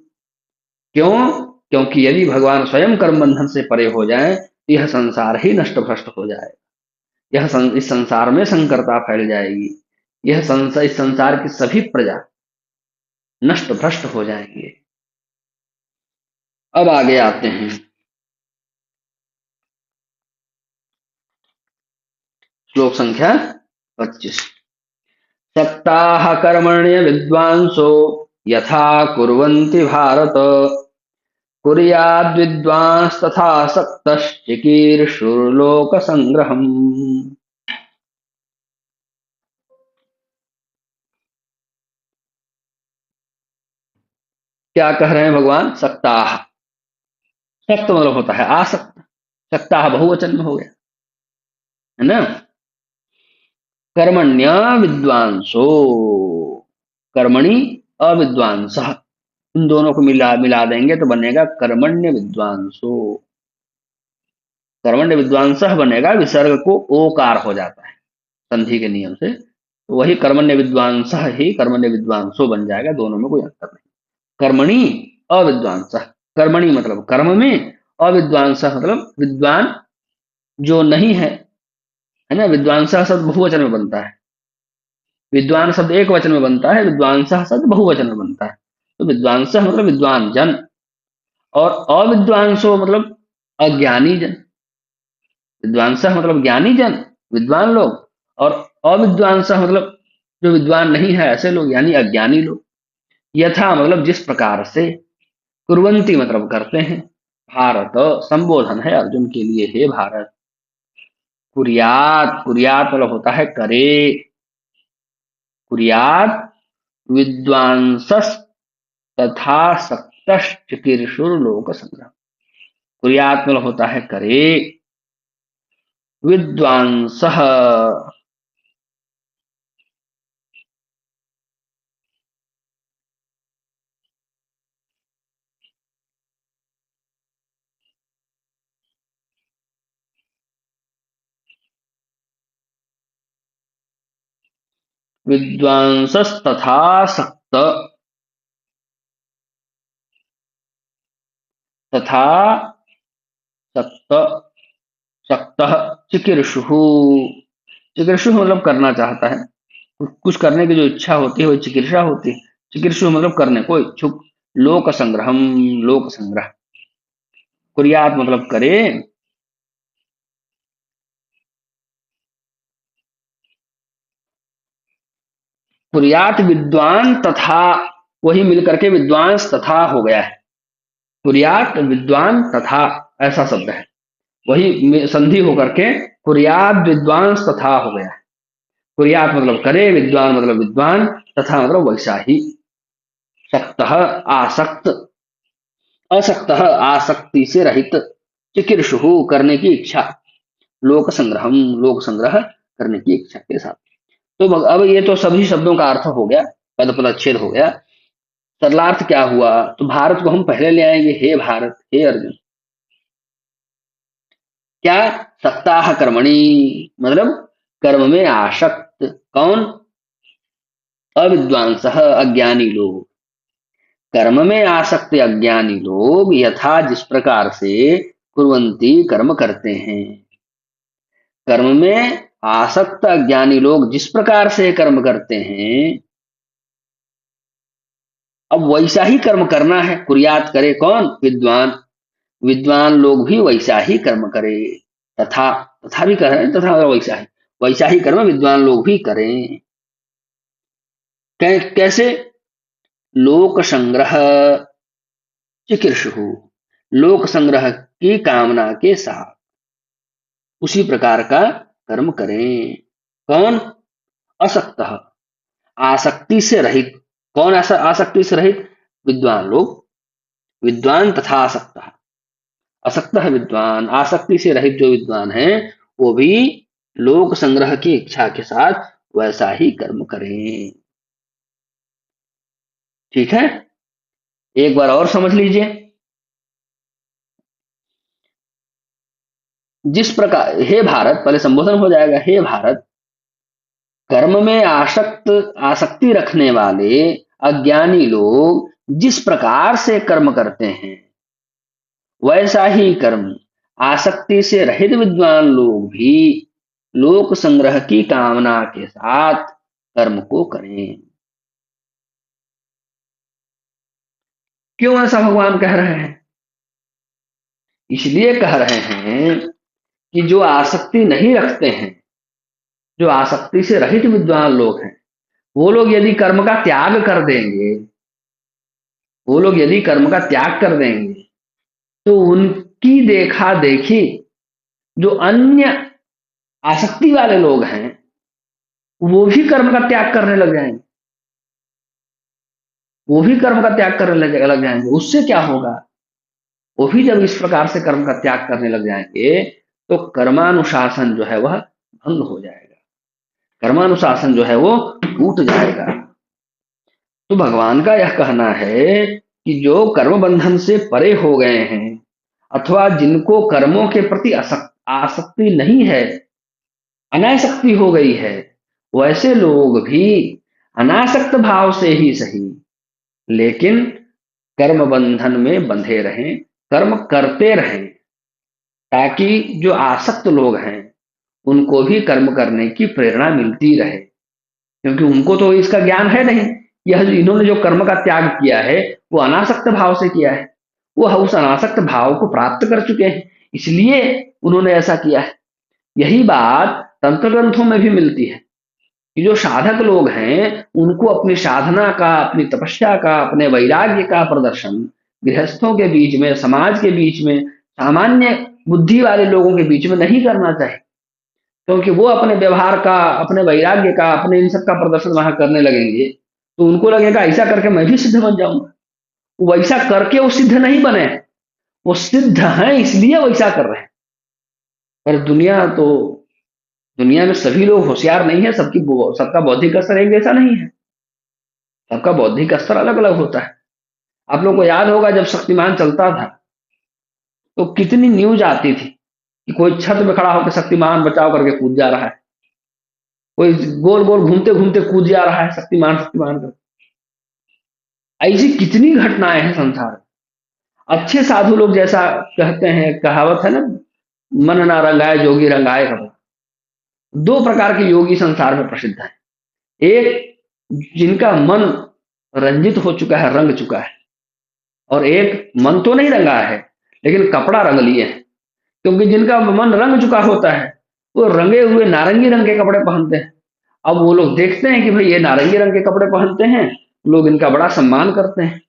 क्यों? क्योंकि यदि भगवान स्वयं कर्म बंधन से परे हो जाए तो यह संसार ही नष्ट भ्रष्ट हो जाए, इस संसार में संकरता फैल जाएगी, इस संसार की सभी प्रजा नष्ट भ्रष्ट हो जाएंगे। अब आगे आते हैं श्लोक संख्या 25। सप्ताह कर्मण्य विद्वांसो यथा कुर्वन्ति भारत, कुर्याद् विद्वांस तथा सक्तश्चिकीर्षुर्लोक संग्रहम्। क्या कह रहे हैं भगवान? सप्ताह, सक्त मतलब होता है आसक्त, सप्ताह बहुवचन में हो गया है ना। कर्मण्य विद्वांसो, कर्मणि अविद्वांस, इन दोनों को मिला मिला देंगे तो बनेगा कर्मण्य विद्वांसो। कर्मण्य विद्वांस बनेगा, विसर्ग को ओकार हो जाता है संधि के नियम से, तो वही कर्मण्य विद्वांस ही कर्मण्य विद्वांसो बन जाएगा, दोनों में कोई अंतर नहीं। कर्मणि अविद्वांस, कर्मणि मतलब कर्म में, अविद्वांस मतलब विद्वान जो नहीं है ना। विद्वांस शब्द बहुवचन में बनता है, विद्वान शब्द एक वचन में बनता है, विद्वांस शब्द बहुवचन में बनता है। तो विद्वांस मतलब विद्वान जन, और अविद्वांसो मतलब अज्ञानी जन। विद्वांस मतलब ज्ञानी जन, विद्वान लोग, और अविद्वांस मतलब जो विद्वान नहीं है ऐसे लोग, यानी अज्ञानी लोग। यथा मतलब जिस प्रकार से, कुर्वंती मतलब करते हैं, भारत संबोधन है अर्जुन के लिए, हे भारत। कुर्यात, कुर्यात मतलब होता है करे, कुर्यात विद्वांसस तथा सक्तश्चिकीर्षुर्लोक संग्रह। कुर्यात मतलब होता है करे, विद्वांस, विद्वांसस तथा सक्त, तथा सक्त, सक्त चिकीर्षु, चिकीर्षु मतलब करना चाहता है, कुछ करने की जो इच्छा होती है वो चिकीर्षा होती है। चिकीर्षु मतलब करने को इच्छुक। लोक संग्रहम, लोक संग्रह। कुर्यात मतलब करे, कुर्यात विद्वान तथा, वही मिलकर के विद्वांस तथा हो गया है। कुर्यात विद्वान तथा ऐसा शब्द है, वही संधि होकर के कुर्यात विद्वांस तथा हो गया है। कुर्यात मतलब करे, विद्वान मतलब विद्वान, तथा मतलब वैसा ही। सक्त आसक्त, असक्त आसक्ति से रहित, चिकीर्षु करने की इच्छा, लोक संग्रहम लोक संग्रह करने की इच्छा के साथ। तो अब ये तो सभी शब्दों का अर्थ हो गया, पद पदच्छेद हो गया। सरलार्थ क्या हुआ? तो भारत को हम पहले ले आएंगे, हे भारत, हे अर्जुन। क्या? सप्ताह कर्मणि मतलब कर्म में आसक्त, कौन? अविद्वांस अज्ञानी लोग। कर्म में आसक्त अज्ञानी लोग यथा जिस प्रकार से, कुर्वंती कर्म करते हैं, कर्म में आसक्त अज्ञानी लोग जिस प्रकार से कर्म करते हैं, अब वैसा ही कर्म करना है। कुर्यात करे कौन? विद्वान, विद्वान लोग भी वैसा ही कर्म करे। तथा, तथा भी कर रहे हैं, तथा वैसा ही, वैसा ही कर्म विद्वान लोग भी करें। कैसे? लोक संग्रह चिकीर्षु, लोक संग्रह की कामना के साथ उसी प्रकार का कर्म करें। कौन? असक्त, आसक्ति से रहित। कौन ऐसा आसक्ति से रहित? विद्वान लोग, विद्वान तथा आसक्त, असक्त है विद्वान, आसक्ति से रहित जो विद्वान है वो भी लोक संग्रह की इच्छा के साथ वैसा ही कर्म करें। ठीक है, एक बार और समझ लीजिए। जिस प्रकार, हे भारत, पहले संबोधन हो जाएगा, हे भारत, कर्म में आसक्ति रखने वाले अज्ञानी लोग जिस प्रकार से कर्म करते हैं वैसा ही कर्म आसक्ति से रहित विद्वान लोग भी लोक संग्रह की कामना के साथ कर्म को करें। क्यों ऐसा भगवान कह रहे हैं? इसलिए कह रहे हैं कि जो आसक्ति नहीं रखते हैं, जो आसक्ति से रहित विद्वान लोग हैं, वो लोग यदि कर्म का त्याग कर देंगे, वो लोग यदि कर्म का त्याग कर देंगे तो उनकी देखा देखी जो अन्य आसक्ति वाले लोग हैं वो भी कर्म का त्याग करने लग जाएंगे, वो भी कर्म का त्याग करने लग जाएंगे। उससे क्या होगा? वो भी जब इस प्रकार से कर्म का त्याग करने लग जाएंगे तो कर्मानुशासन जो है वह भंग हो जाएगा, कर्मानुशासन जो है वो टूट जाएगा। तो भगवान का यह कहना है कि जो कर्म बंधन से परे हो गए हैं अथवा जिनको कर्मों के प्रति आसक्ति नहीं है, अनासक्ति हो गई है, वैसे लोग भी अनासक्त भाव से ही सही लेकिन कर्म बंधन में बंधे रहें, कर्म करते रहें, ताकि जो आसक्त लोग हैं उनको भी कर्म करने की प्रेरणा मिलती रहे। क्योंकि उनको तो इसका ज्ञान है नहीं, यह इन्होंने जो कर्म का त्याग किया है वो अनासक्त भाव से किया है, वो उस अनासक्त भाव को प्राप्त कर चुके हैं, इसलिए उन्होंने ऐसा किया है। यही बात तंत्र ग्रंथों में भी मिलती है कि जो साधक लोग हैं उनको अपनी साधना का, अपनी तपस्या का, अपने वैराग्य का प्रदर्शन गृहस्थों के बीच में, समाज के बीच में, सामान्य बुद्धि वाले लोगों के बीच में नहीं करना चाहिए। क्योंकि वो अपने व्यवहार का, अपने वैराग्य का, अपने इन सब का प्रदर्शन वहां करने लगेंगे तो उनको लगेगा ऐसा करके मैं भी सिद्ध बन जाऊंगा। वो वैसा करके वो सिद्ध नहीं बने, वो सिद्ध हैं इसलिए वैसा कर रहे हैं। पर दुनिया में सभी लोग होशियार नहीं है, सबका बौद्धिक स्तर एक जैसा नहीं है, सबका बौद्धिक स्तर अलग अलग होता है। आप लोग को याद होगा जब शक्तिमान चलता था तो कितनी न्यूज आती थी कि कोई छत में खड़ा होकर शक्तिमान बचाव करके कूद जा रहा है, कोई गोल गोल घूमते घूमते कूद जा रहा है शक्तिमान शक्तिमान कर। ऐसी कितनी घटनाएं हैं संसार में। अच्छे साधु लोग, जैसा कहते हैं, कहावत है ना, मन ना रंगाए जोगी रंगाए कपड़ा। दो प्रकार के योगी संसार में प्रसिद्ध हैं, एक जिनका मन रंजित हो चुका है, रंग चुका है, और एक मन तो नहीं रंगा है लेकिन कपड़ा रंग लिए हैं। क्योंकि जिनका मन रंग चुका होता है वो रंगे हुए नारंगी रंग के कपड़े पहनते हैं। अब वो लोग देखते हैं कि भाई ये नारंगी रंग के कपड़े पहनते हैं, लोग इनका बड़ा सम्मान करते हैं।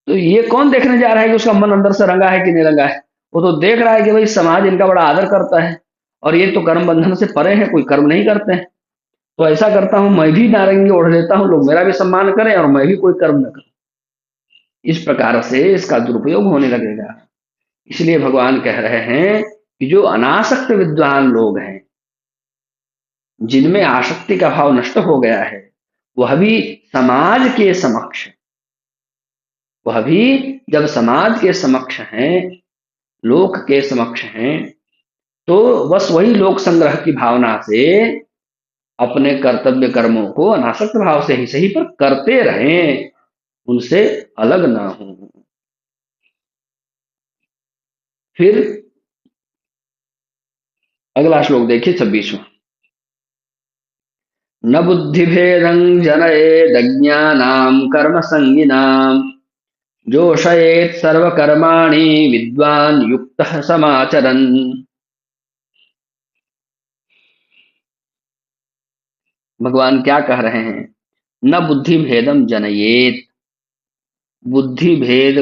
तो ये कौन देखने जा रहा है कि उसका मन अंदर से रंगा है कि नहीं रंगा है? वो तो देख रहा है कि भाई समाज इनका बड़ा आदर करता है और ये तो कर्म बंधन से परे है, कोई कर्म नहीं करते हैं, तो ऐसा करता हूं मैं भी नारंगी ओढ़ लेता हूं, लोग मेरा भी सम्मान करें और मैं भी कोई कर्म न करूं। इस प्रकार से इसका दुरुपयोग होने लगेगा। इसलिए भगवान कह रहे हैं कि जो अनासक्त विद्वान लोग हैं, जिनमें आसक्ति का भाव नष्ट हो गया है, वह भी समाज के समक्ष, वह भी जब समाज के समक्ष हैं, लोक के समक्ष हैं, तो बस वही लोक संग्रह की भावना से अपने कर्तव्य कर्मों को अनासक्त भाव से ही सही पर करते रहें, उनसे अलग ना हो। फिर अगला श्लोक देखिए 26वां। न बुद्धि भेदं जनयेदज्ञानां कर्म संगिनां जोषयेत् सर्वकर्माणि विद्वान युक्तः समाचरन्। भगवान क्या कह रहे हैं? न बुद्धि भेदम जनयेत, बुद्धि भेद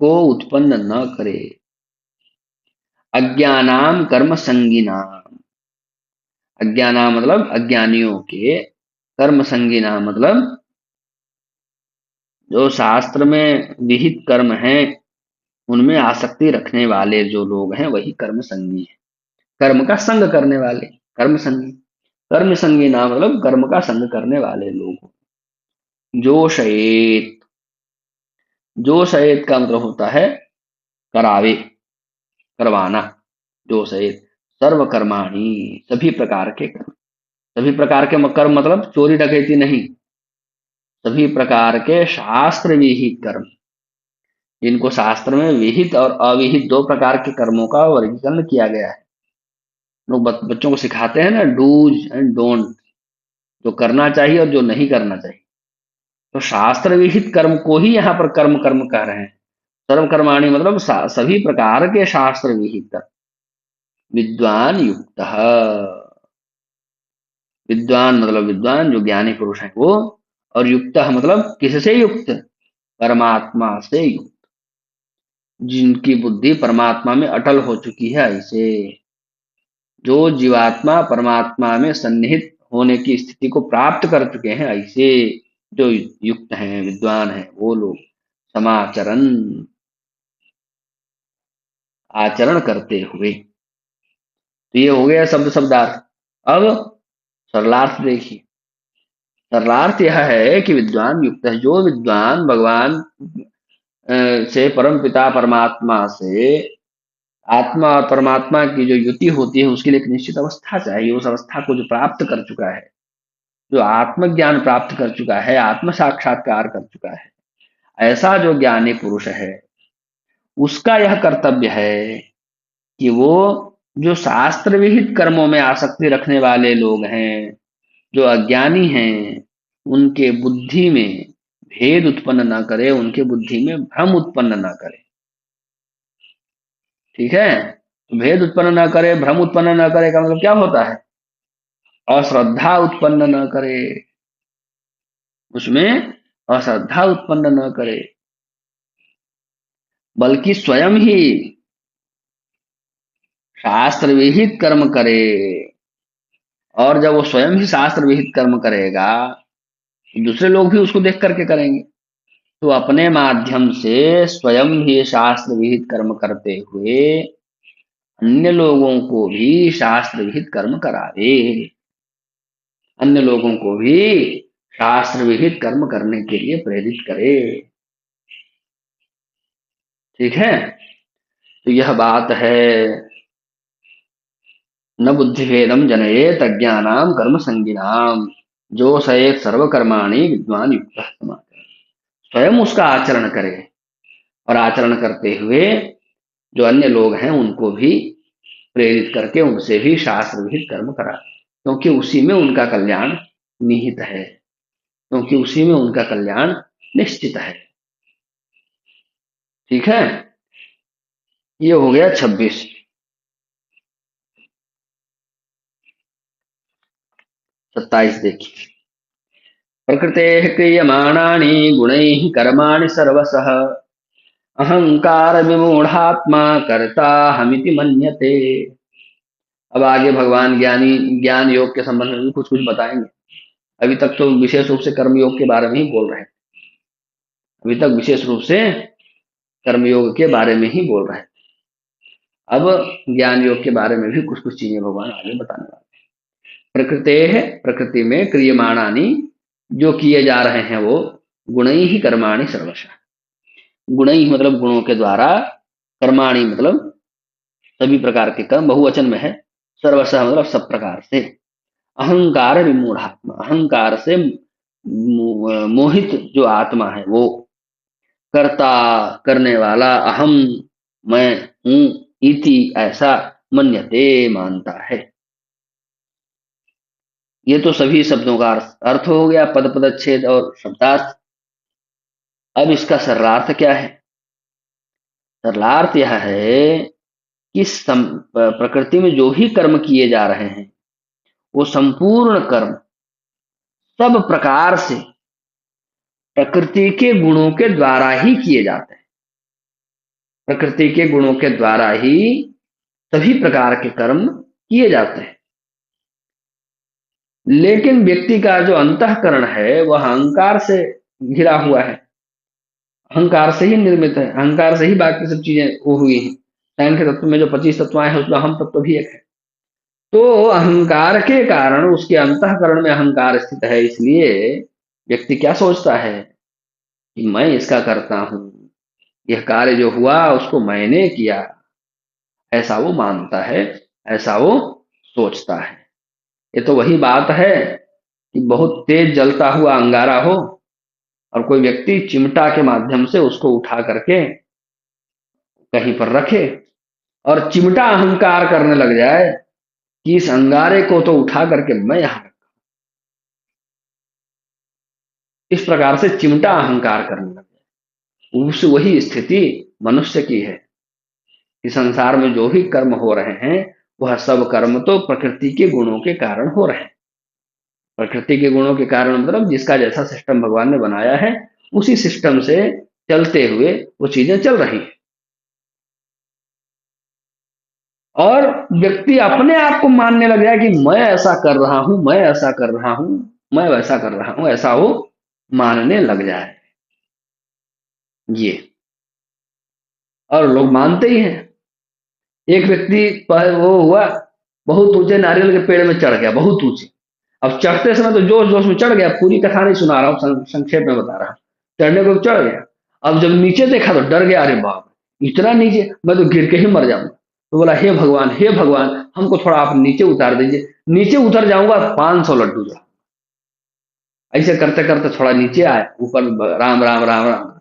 को उत्पन्न न करे। अज्ञानाम कर्म संगिनाम, अज्ञाना मतलब अज्ञानियों के, कर्म संगिना मतलब जो शास्त्र में विहित कर्म हैं उनमें आसक्ति रखने वाले जो लोग हैं वही कर्म संगी है। कर्म का संग करने वाले कर्म संगी। कर्म संगी ना मतलब कर्म का संग करने वाले लोग। जोशयेत। जोशयेत का मतलब होता है करावे, करवाना। जोशयेत सर्व कर्माणी, सभी प्रकार के कर्म। सभी प्रकार के कर्म मतलब चोरी डकैती नहीं, सभी प्रकार के शास्त्र विहित कर्म, जिनको शास्त्र में विहित और अविहित दो प्रकार के कर्मों का वर्गीकरण किया गया है। लोग बच्चों को सिखाते हैं ना, डूज एंड डोंट, जो करना चाहिए और जो नहीं करना चाहिए। तो शास्त्र विहित कर्म को ही यहाँ पर कर्म कर्म कह रहे हैं। सर्व कर्माणि मतलब सभी प्रकार के शास्त्र विहित कर्म। विद्वान युक्त, विद्वान मतलब विद्वान जो ज्ञानी पुरुष है वो, और युक्त मतलब किससे युक्त, परमात्मा से युक्त, जिनकी बुद्धि परमात्मा में अटल हो चुकी है। ऐसे जो जीवात्मा परमात्मा में सन्निहित होने की स्थिति को प्राप्त कर चुके हैं, ऐसे जो युक्त हैं, विद्वान हैं, वो लोग समाचरण, आचरण करते हुए। तो ये हो गया शब्द शब्दार्थ। अब सरलार्थ देखिए। सरलार्थ यह है कि विद्वान युक्त है, जो विद्वान भगवान से, परम पिता परमात्मा से, आत्मा और परमात्मा की जो युति होती है उसके लिए एक निश्चित अवस्था चाहिए। उस अवस्था को जो प्राप्त कर चुका है, जो आत्मज्ञान प्राप्त कर चुका है, आत्म साक्षात्कार कर चुका है, ऐसा जो ज्ञानी पुरुष है, उसका यह कर्तव्य है कि वो जो शास्त्र विहित कर्मों में आसक्ति रखने वाले लोग हैं, जो अज्ञानी हैं, उनके बुद्धि में भेद उत्पन्न ना करे, उनके बुद्धि में भ्रम उत्पन्न ना करे। ठीक है, तो भेद उत्पन्न ना करे, भ्रम उत्पन्न ना करे का मतलब क्या होता है, अश्रद्धा उत्पन्न न करे, उसमें अश्रद्धा उत्पन्न न करे, बल्कि स्वयं ही शास्त्र विहित कर्म करे। और जब वो स्वयं ही शास्त्र विहित कर्म करेगा तो दूसरे लोग भी उसको देख करके करेंगे। तो अपने माध्यम से स्वयं ही शास्त्र विहित कर्म करते हुए अन्य लोगों को भी शास्त्र विहित कर्म करावे, अन्य लोगों को भी शास्त्र विहित कर्म करने के लिए प्रेरित करे। ठीक है, तो यह बात है। न बुद्धिभेदम जनयेत अज्ञानाम कर्म संगिनाम, जो सयेत सर्वकर्माणि विद्वान युक्त समाचर। स्वयं उसका आचरण करे और आचरण करते हुए जो अन्य लोग हैं उनको भी प्रेरित करके उनसे भी शास्त्र विहित कर्म करा, क्योंकि उसी में उनका कल्याण निहित है, क्योंकि उसी में उनका कल्याण निश्चित है। ठीक है, ये हो गया 26। 27 देखिए। प्रकृते क्रियमाणानि गुणैः कर्माणि सर्वशः अहंकार विमूढ़ात्मा कर्ता हमिति मन्यते। अब आगे भगवान ज्ञानी ज्ञान योग के संबंध में भी कुछ कुछ बताएंगे। अभी तक तो विशेष रूप से कर्म योग के बारे में ही बोल रहे हैं, अभी तक विशेष रूप से कर्मयोग के बारे में ही बोल रहे हैं। अब ज्ञान योग के बारे में भी कुछ कुछ चीजें भगवान आगे बताने वाले हैं। प्रकृते है, प्रकृति में क्रियमाणानि, जो किए जा रहे हैं वो, गुणै ही कर्माणि सर्वशः, गुणै मतलब गुणों के द्वारा, कर्माणि मतलब सभी प्रकार के कर्म, बहुवचन में है, सर्वशः मतलब सब प्रकार से। अहंकार विमूढ़ात्मा, अहंकार से मोहित जो आत्मा है वो, कर्ता करने वाला, अहम मैं हूं, इति ऐसा, मन्यते मानता है। ये तो सभी शब्दों का अर्थ हो गया, पद पदच्छेद और शब्दार्थ। अब इसका सरलार्थ क्या है। सरलार्थ यह है कि प्रकृति में जो भी कर्म किए जा रहे हैं वो संपूर्ण कर्म सब प्रकार से प्रकृति के गुणों के द्वारा ही किए जाते हैं। प्रकृति के गुणों के द्वारा ही सभी प्रकार के कर्म किए जाते हैं। लेकिन व्यक्ति का जो अंतःकरण है वह अहंकार से घिरा हुआ है, अहंकार से ही निर्मित है, अहंकार से ही बाकी सब चीजें वो हुई हैं। साइन के तत्व में जो 25 तत्व आए हैं उसमें हम तत्व भी एक है। तो अहंकार के कारण उसके अंतःकरण में अहंकार स्थित है, इसलिए व्यक्ति क्या सोचता है कि मैं इसका करता हूं, यह कार्य जो हुआ उसको मैंने किया, ऐसा वो मानता है, ऐसा वो सोचता है। ये तो वही बात है कि बहुत तेज जलता हुआ अंगारा हो और कोई व्यक्ति चिमटा के माध्यम से उसको उठा करके कहीं पर रखे और चिमटा अहंकार करने लग जाए कि इस अंगारे को तो उठा करके मैं यहां रखा। इस प्रकार से चिमटा अहंकार करने लग जाए। उस वही स्थिति मनुष्य की है कि संसार में जो भी कर्म हो रहे हैं वह सब कर्म तो प्रकृति के गुणों के कारण हो रहे हैं। प्रकृति के गुणों के कारण मतलब जिसका जैसा सिस्टम भगवान ने बनाया है उसी सिस्टम से चलते हुए वो चीजें चल रही हैं। और व्यक्ति अपने आप को मानने लग जाए कि मैं ऐसा कर रहा हूं, मैं ऐसा कर रहा हूं, मैं वैसा कर रहा हूं, ऐसा वो मानने लग जाए। ये और लोग मानते ही हैं। एक व्यक्ति वो हुआ, बहुत ऊंचे नारियल के पेड़ में चढ़ गया, बहुत ऊंचे। अब चढ़ते समय तो जोश जोश में चढ़ गया, पूरी कथा नहीं सुना रहा हूँ, संक्षेप में बता रहा हूँ। चढ़ने को चढ़ गया, अब जब नीचे देखा तो डर गया, अरे बाप, इतना नीचे, मैं तो गिर के ही मर जाऊंगा। तो बोला हे भगवान, हे भगवान, हमको थोड़ा आप नीचे उतार दीजिए, नीचे उतर जाऊंगा 500 लड्डू जो। ऐसे करते करते थोड़ा नीचे आए, ऊपर राम राम राम राम,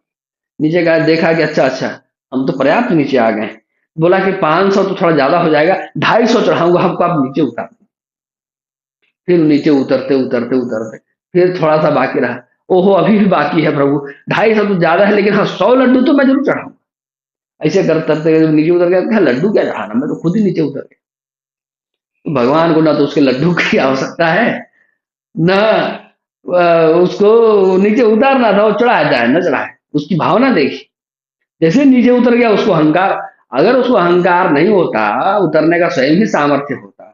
नीचे गया, देखा कि अच्छा अच्छा, हम तो पर्याप्त नीचे आ गए। बोला कि 500 तो थोड़ा ज्यादा हो जाएगा, 250 चढ़ाऊंगा, हमको आप नीचे उतार। फिर नीचे उतरते उतरते उतरते फिर थोड़ा सा बाकी रहा। ओहो अभी भी बाकी है प्रभु, 250 तो ज्यादा है, लेकिन हाँ 100 लड्डू तो मैं जरूर चढ़ाऊंगा। ऐसे करते करते जब नीचे उतर गया, क्या लड्डू क्या चढ़ाना, मैं तो खुद ही नीचे उतर गया। तो भगवान को ना तो उसके लड्डू की आवश्यकता है, न उसको नीचे उतारना था, वो चढ़ाया जाए न चढ़ाए, उसकी भावना देखी। जैसे नीचे उतर गया उसको अहंकार, अगर उसको अहंकार नहीं होता, उतरने का स्वयं ही सामर्थ्य होता,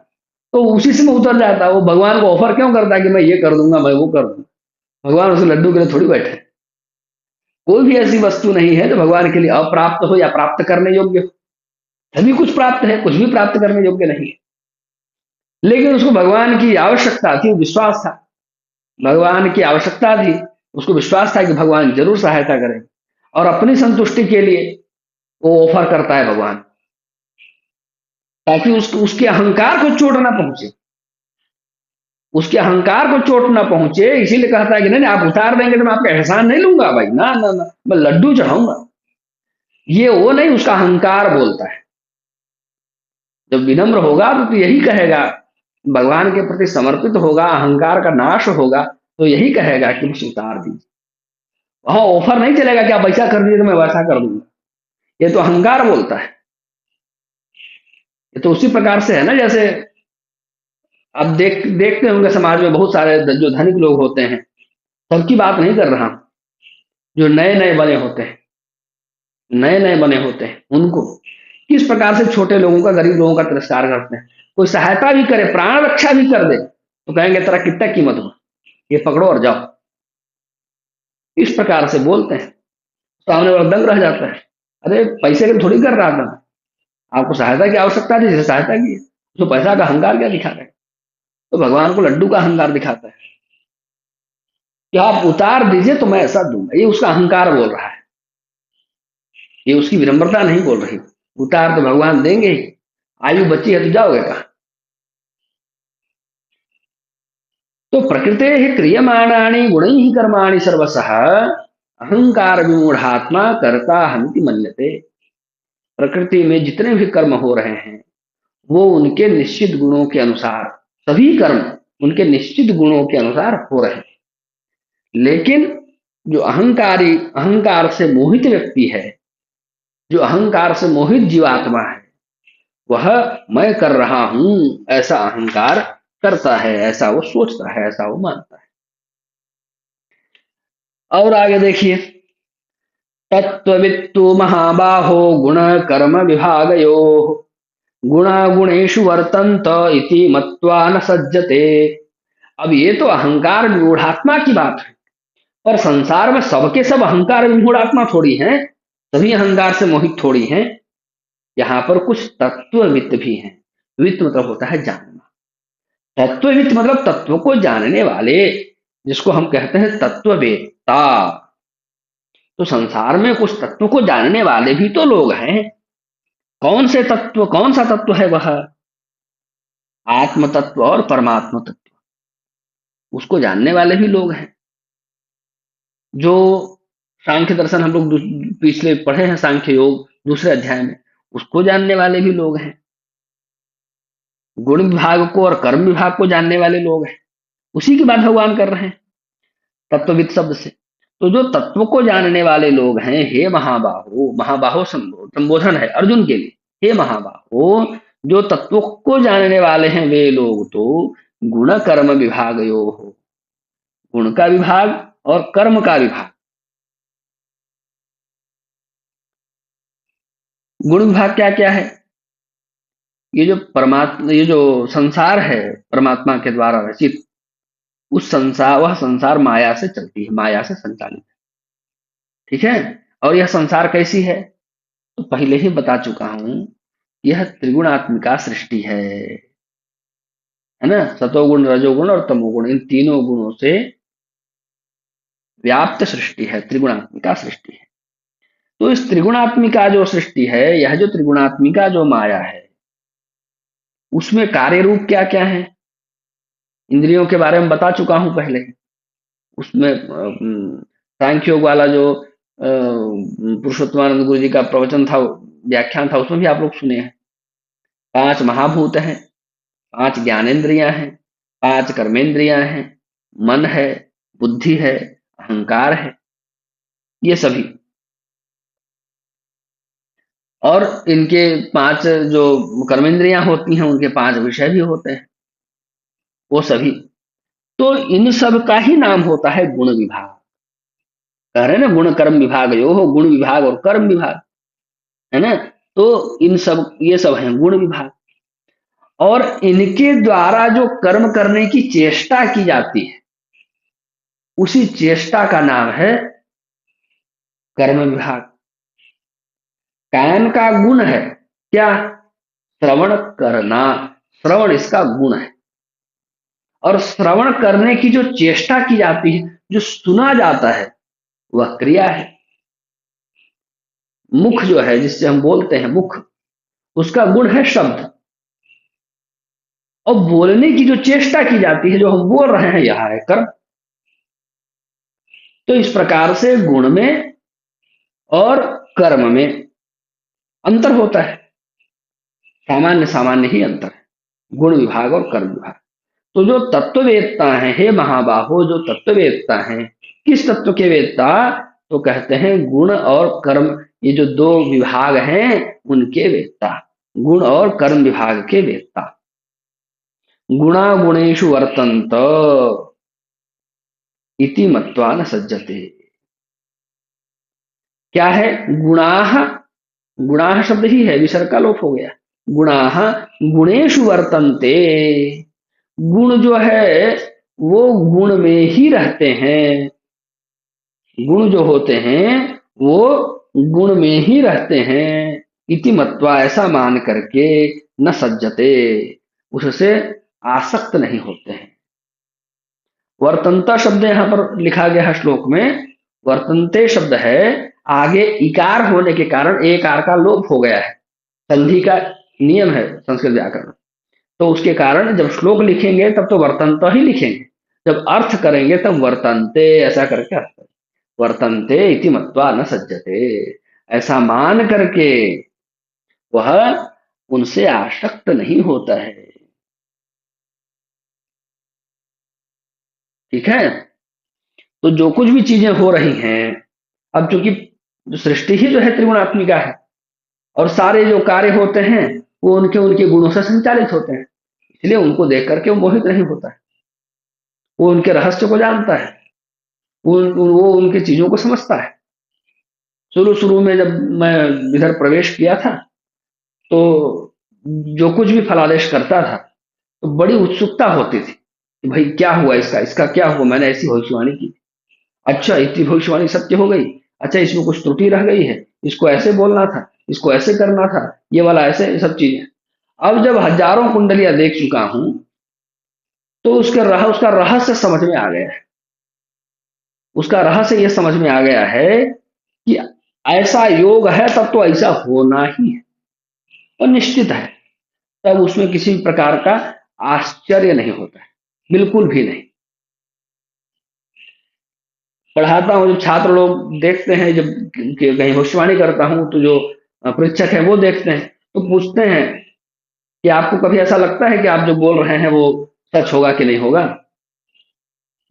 तो उसी से में उतर जाता। वो भगवान को ऑफर क्यों करता कि मैं ये कर दूंगा, मैं वो कर दूंगा। भगवान उस लड्डू के लिए थोड़ी बैठे। कोई भी ऐसी वस्तु नहीं है जो भगवान के लिए अप्राप्त हो या प्राप्त करने योग्य हो। सभी कुछ प्राप्त है, कुछ भी प्राप्त करने योग्य नहीं है। लेकिन उसको भगवान की आवश्यकता थी, विश्वास था, भगवान की आवश्यकता थी, उसको विश्वास था कि भगवान जरूर सहायता करेंगे। और अपनी संतुष्टि के लिए वो ऑफर करता है भगवान, ताकि उसके अहंकार को चोट ना पहुंचे, उसके अहंकार को चोट ना पहुंचे। इसीलिए कहता है कि नहीं नहीं, आप उतार देंगे तो मैं आपका एहसान नहीं लूंगा भाई, ना ना ना, मैं लड्डू चढ़ाऊंगा। ये वो नहीं, उसका अहंकार बोलता है। जब विनम्र होगा तो यही कहेगा, भगवान के प्रति समर्पित होगा, अहंकार का नाश होगा, तो यही कहेगा कि मुझे उतार दीजिए। वहां ऑफर नहीं चलेगा कि आप ऐसा कर दीजिए तो मैं वैसा कर दूंगा। ये तो अहंकार बोलता है। ये तो उसी प्रकार से है ना, जैसे आप देखते होंगे समाज में बहुत सारे जो धनिक लोग होते हैं, सबकी बात नहीं कर रहा, जो नए नए बने होते हैं, नए नए बने होते हैं, उनको किस प्रकार से छोटे लोगों का, गरीब लोगों का तिरस्कार करते हैं। कोई सहायता भी करे, प्राण रक्षा भी कर दे, तो कहेंगे तेरा कितना कीमत हुआ, ये पकड़ो और जाओ। इस प्रकार से बोलते हैं। सामने वाला दंग रह जाता है, अरे पैसे के लिए थोड़ी कर रहा था, आपको सहायता की आवश्यकता थी, जिसे सहायता की, तो पैसा का अहंकार क्या दिखा रहे हैं। तो भगवान को लड्डू का अहंकार दिखाता है कि आप उतार दीजिए तो मैं ऐसा दूंगा। ये उसका अहंकार बोल रहा है, ये उसकी विनम्रता नहीं बोल रही। उतार तो भगवान देंगे ही, आयु बच्ची है तो जाओगे कहा। तो प्रकृते ही क्रियमाणानि गुणैः कर्माणि सर्वशः अहंकार विमूढ़ात्मा कर्ता हन्ति मन्यते। प्रकृति में जितने भी कर्म हो रहे हैं वो उनके निश्चित गुणों के अनुसार, सभी कर्म उनके निश्चित गुणों के अनुसार हो रहे हैं। लेकिन जो अहंकारी, अहंकार से मोहित व्यक्ति है, जो अहंकार से मोहित जीवात्मा है, वह मैं कर रहा हूं ऐसा अहंकार करता है, ऐसा वो सोचता है, ऐसा वो मानता है। और आगे देखिए, तत्त्ववित्तु महाबाहो गुण कर्म विभागयो गुण गुणेषु वर्तन्त इति मत्वा न सज्जते। अब ये तो अहंकार विमूढ़ात्मा की बात है। और संसार में सबके सब अहंकार विमूढ़ आत्मा थोड़ी हैं, सभी अहंकार से मोहित थोड़ी हैं। यहाँ पर कुछ तत्ववित्त भी हैं। वित्त मतलब होता है जानना। तत्ववित्त मतलब तत्व को जानने वाले, जिसको हम कहते हैं तत्ववेत्ता। तो संसार में कुछ तत्व को जानने वाले भी तो लोग हैं। कौन से तत्व, कौन सा तत्व है वह? आत्म तत्व और परमात्म तत्व, उसको जानने वाले भी लोग हैं। जो सांख्य दर्शन हम लोग पिछले पढ़े हैं, सांख्य योग दूसरे अध्याय में, उसको जानने वाले भी लोग हैं। गुण विभाग को और कर्म विभाग को जानने वाले लोग हैं। उसी की बात भगवान कर रहे हैं तत्वविद शब्द से। तो जो तत्व को जानने वाले लोग हैं, हे महाबाहो, महाबाहो संबोधन है अर्जुन के लिए, हे महाबाहो, जो तत्व को जानने वाले हैं वे लोग तो गुण कर्म विभाग यो हो, गुण का विभाग और कर्म का विभाग। गुण विभाग क्या क्या है? ये जो परमात्मा, ये जो संसार है परमात्मा के द्वारा रचित, उस संसार, वह संसार माया से चलती है, माया से संचालित है। ठीक है। और यह संसार कैसी है? तो पहले ही बता चुका हूं, यह त्रिगुणात्मिका सृष्टि है ना। सतोगुण, रजोगुण और तमोगुण, इन तीनों गुणों से व्याप्त सृष्टि है, त्रिगुणात्मिका सृष्टि है। तो इस त्रिगुणात्मिका जो सृष्टि है, यह जो त्रिगुणात्मिका जो माया है, उसमें कार्य रूप क्या क्या है? इंद्रियों के बारे में बता चुका हूं पहले। उसमें सांख्य योग वाला जो पुरुषोत्तमानंद गुरु जी का प्रवचन था, व्याख्यान था, उसमें भी आप लोग सुने हैं। 5 महाभूत हैं, 5 ज्ञानेन्द्रियां हैं, 5 कर्मेंद्रियां हैं, मन है, बुद्धि है, अहंकार है, ये सभी। और इनके 5 जो कर्मेंद्रियां होती हैं, उनके 5 विषय भी होते हैं, वो सभी। तो इन सब का ही नाम होता है गुण विभाग। कह रहे हैं ना, गुण कर्म विभाग यो हो, गुण विभाग और कर्म विभाग, है ना। तो इन सब, ये सब हैं गुण विभाग। और इनके द्वारा जो कर्म करने की चेष्टा की जाती है, उसी चेष्टा का नाम है कर्म विभाग। कायन का गुण है क्या? श्रवण करना, श्रवण इसका गुण है। और श्रवण करने की जो चेष्टा की जाती है, जो सुना जाता है, वह क्रिया है। मुख जो है, जिससे हम बोलते हैं, मुख, उसका गुण है शब्द। और बोलने की जो चेष्टा की जाती है, जो हम बोल रहे हैं, यह है कर्म। तो इस प्रकार से गुण में और कर्म में अंतर होता है, सामान्य सामान्य ही अंतर है, गुण विभाग और कर्म विभाग। तो जो तत्ववेत्ता है, हे महाबाहो, जो तत्ववेत्ता है, किस तत्व के वेत्ता? तो कहते हैं गुण और कर्म, ये जो 2 विभाग हैं उनके वेत्ता, गुण और कर्म विभाग के वेत्ता। गुणा गुणेषु वर्तन्त इति मत्वा न सज्जते। क्या है? गुणाह, गुणाह शब्द ही है, विसर्ग का लोप हो गया। गुणाह गुणेषु वर्तन्ते, गुण जो है वो गुण में ही रहते हैं। गुण जो होते हैं वो गुण में ही रहते हैं। इति मत्वा, ऐसा मान करके, न सज्जते, उससे आसक्त नहीं होते हैं। वर्तनता शब्द यहां पर लिखा गया है श्लोक में, वर्तनते शब्द है, आगे इकार होने के कारण एकार का लोप हो गया है। संधि का नियम है संस्कृत व्याकरण। तो उसके कारण जब श्लोक लिखेंगे तब तो वर्तनता ही लिखेंगे, जब अर्थ करेंगे तब वर्तनते ऐसा करके अर्थ करें। वर्तनते इति मत्वा न सज्जते, ऐसा मान करके वह उनसे आसक्त नहीं होता है। ठीक है। तो जो कुछ भी चीजें हो रही हैं, अब चूंकि सृष्टि ही जो है त्रिगुणात्मिका है, और सारे जो कार्य होते हैं वो उनके उनके गुणों से संचालित होते हैं, इसलिए उनको देख करके वो मोहित नहीं होता है। वो उनके रहस्य को जानता है, वो उनकी चीजों को समझता है। शुरू शुरू में जब मैं इधर प्रवेश किया था, तो जो कुछ भी फलादेश करता था तो बड़ी उत्सुकता होती थी कि भाई क्या हुआ, इसका इसका क्या हुआ। मैंने ऐसी भविष्यवाणी की, अच्छा इतनी भविष्यवाणी सत्य हो गई, अच्छा इसमें कुछ त्रुटि रह गई है, इसको ऐसे बोलना था, इसको ऐसे करना था, ये वाला ऐसे, ये सब चीजें। अब जब हजारों कुंडलियां देख चुका हूं तो उसका रहस्य समझ में आ गया है। उसका रहस्य ये समझ में आ गया है कि ऐसा योग है तब तो ऐसा होना ही है, और निश्चित है। तब उसमें किसी भी प्रकार का आश्चर्य नहीं होता है, बिल्कुल भी नहीं। पढ़ाता हूँ जब छात्र लोग देखते हैं, जब कहीं भविष्यवाणी करता हूँ तो जो परीक्षक है वो देखते हैं, तो पूछते हैं कि आपको कभी ऐसा लगता है कि आप जो बोल रहे हैं वो सच होगा कि नहीं होगा।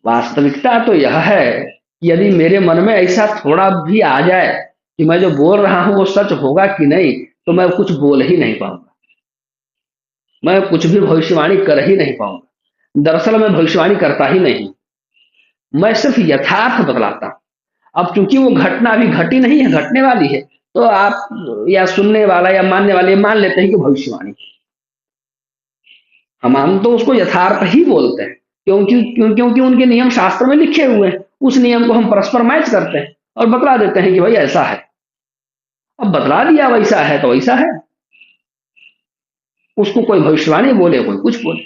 वास्तविकता तो यह है कि यदि मेरे मन में ऐसा थोड़ा भी आ जाए कि मैं जो बोल रहा हूं वो सच होगा कि नहीं, तो मैं कुछ बोल ही नहीं पाऊंगा, मैं कुछ भी भविष्यवाणी कर ही नहीं पाऊंगा। दरअसल मैं भविष्यवाणी करता ही नहीं, मैं सिर्फ यथार्थ बतलाता हूं। अब चूंकि वो घटना अभी घटी नहीं है, घटने वाली है, तो आप या सुनने वाला या मानने वाले मान लेते हैं कि भविष्यवाणी। हम तो उसको यथार्थ ही बोलते हैं, क्योंकि उनके नियम शास्त्र में लिखे हुए हैं। उस नियम को हम परस्पर मैच करते हैं और बतला देते हैं कि भाई ऐसा है। अब बतला दिया वैसा है तो वैसा है, उसको कोई भविष्यवाणी बोले कोई कुछ बोले।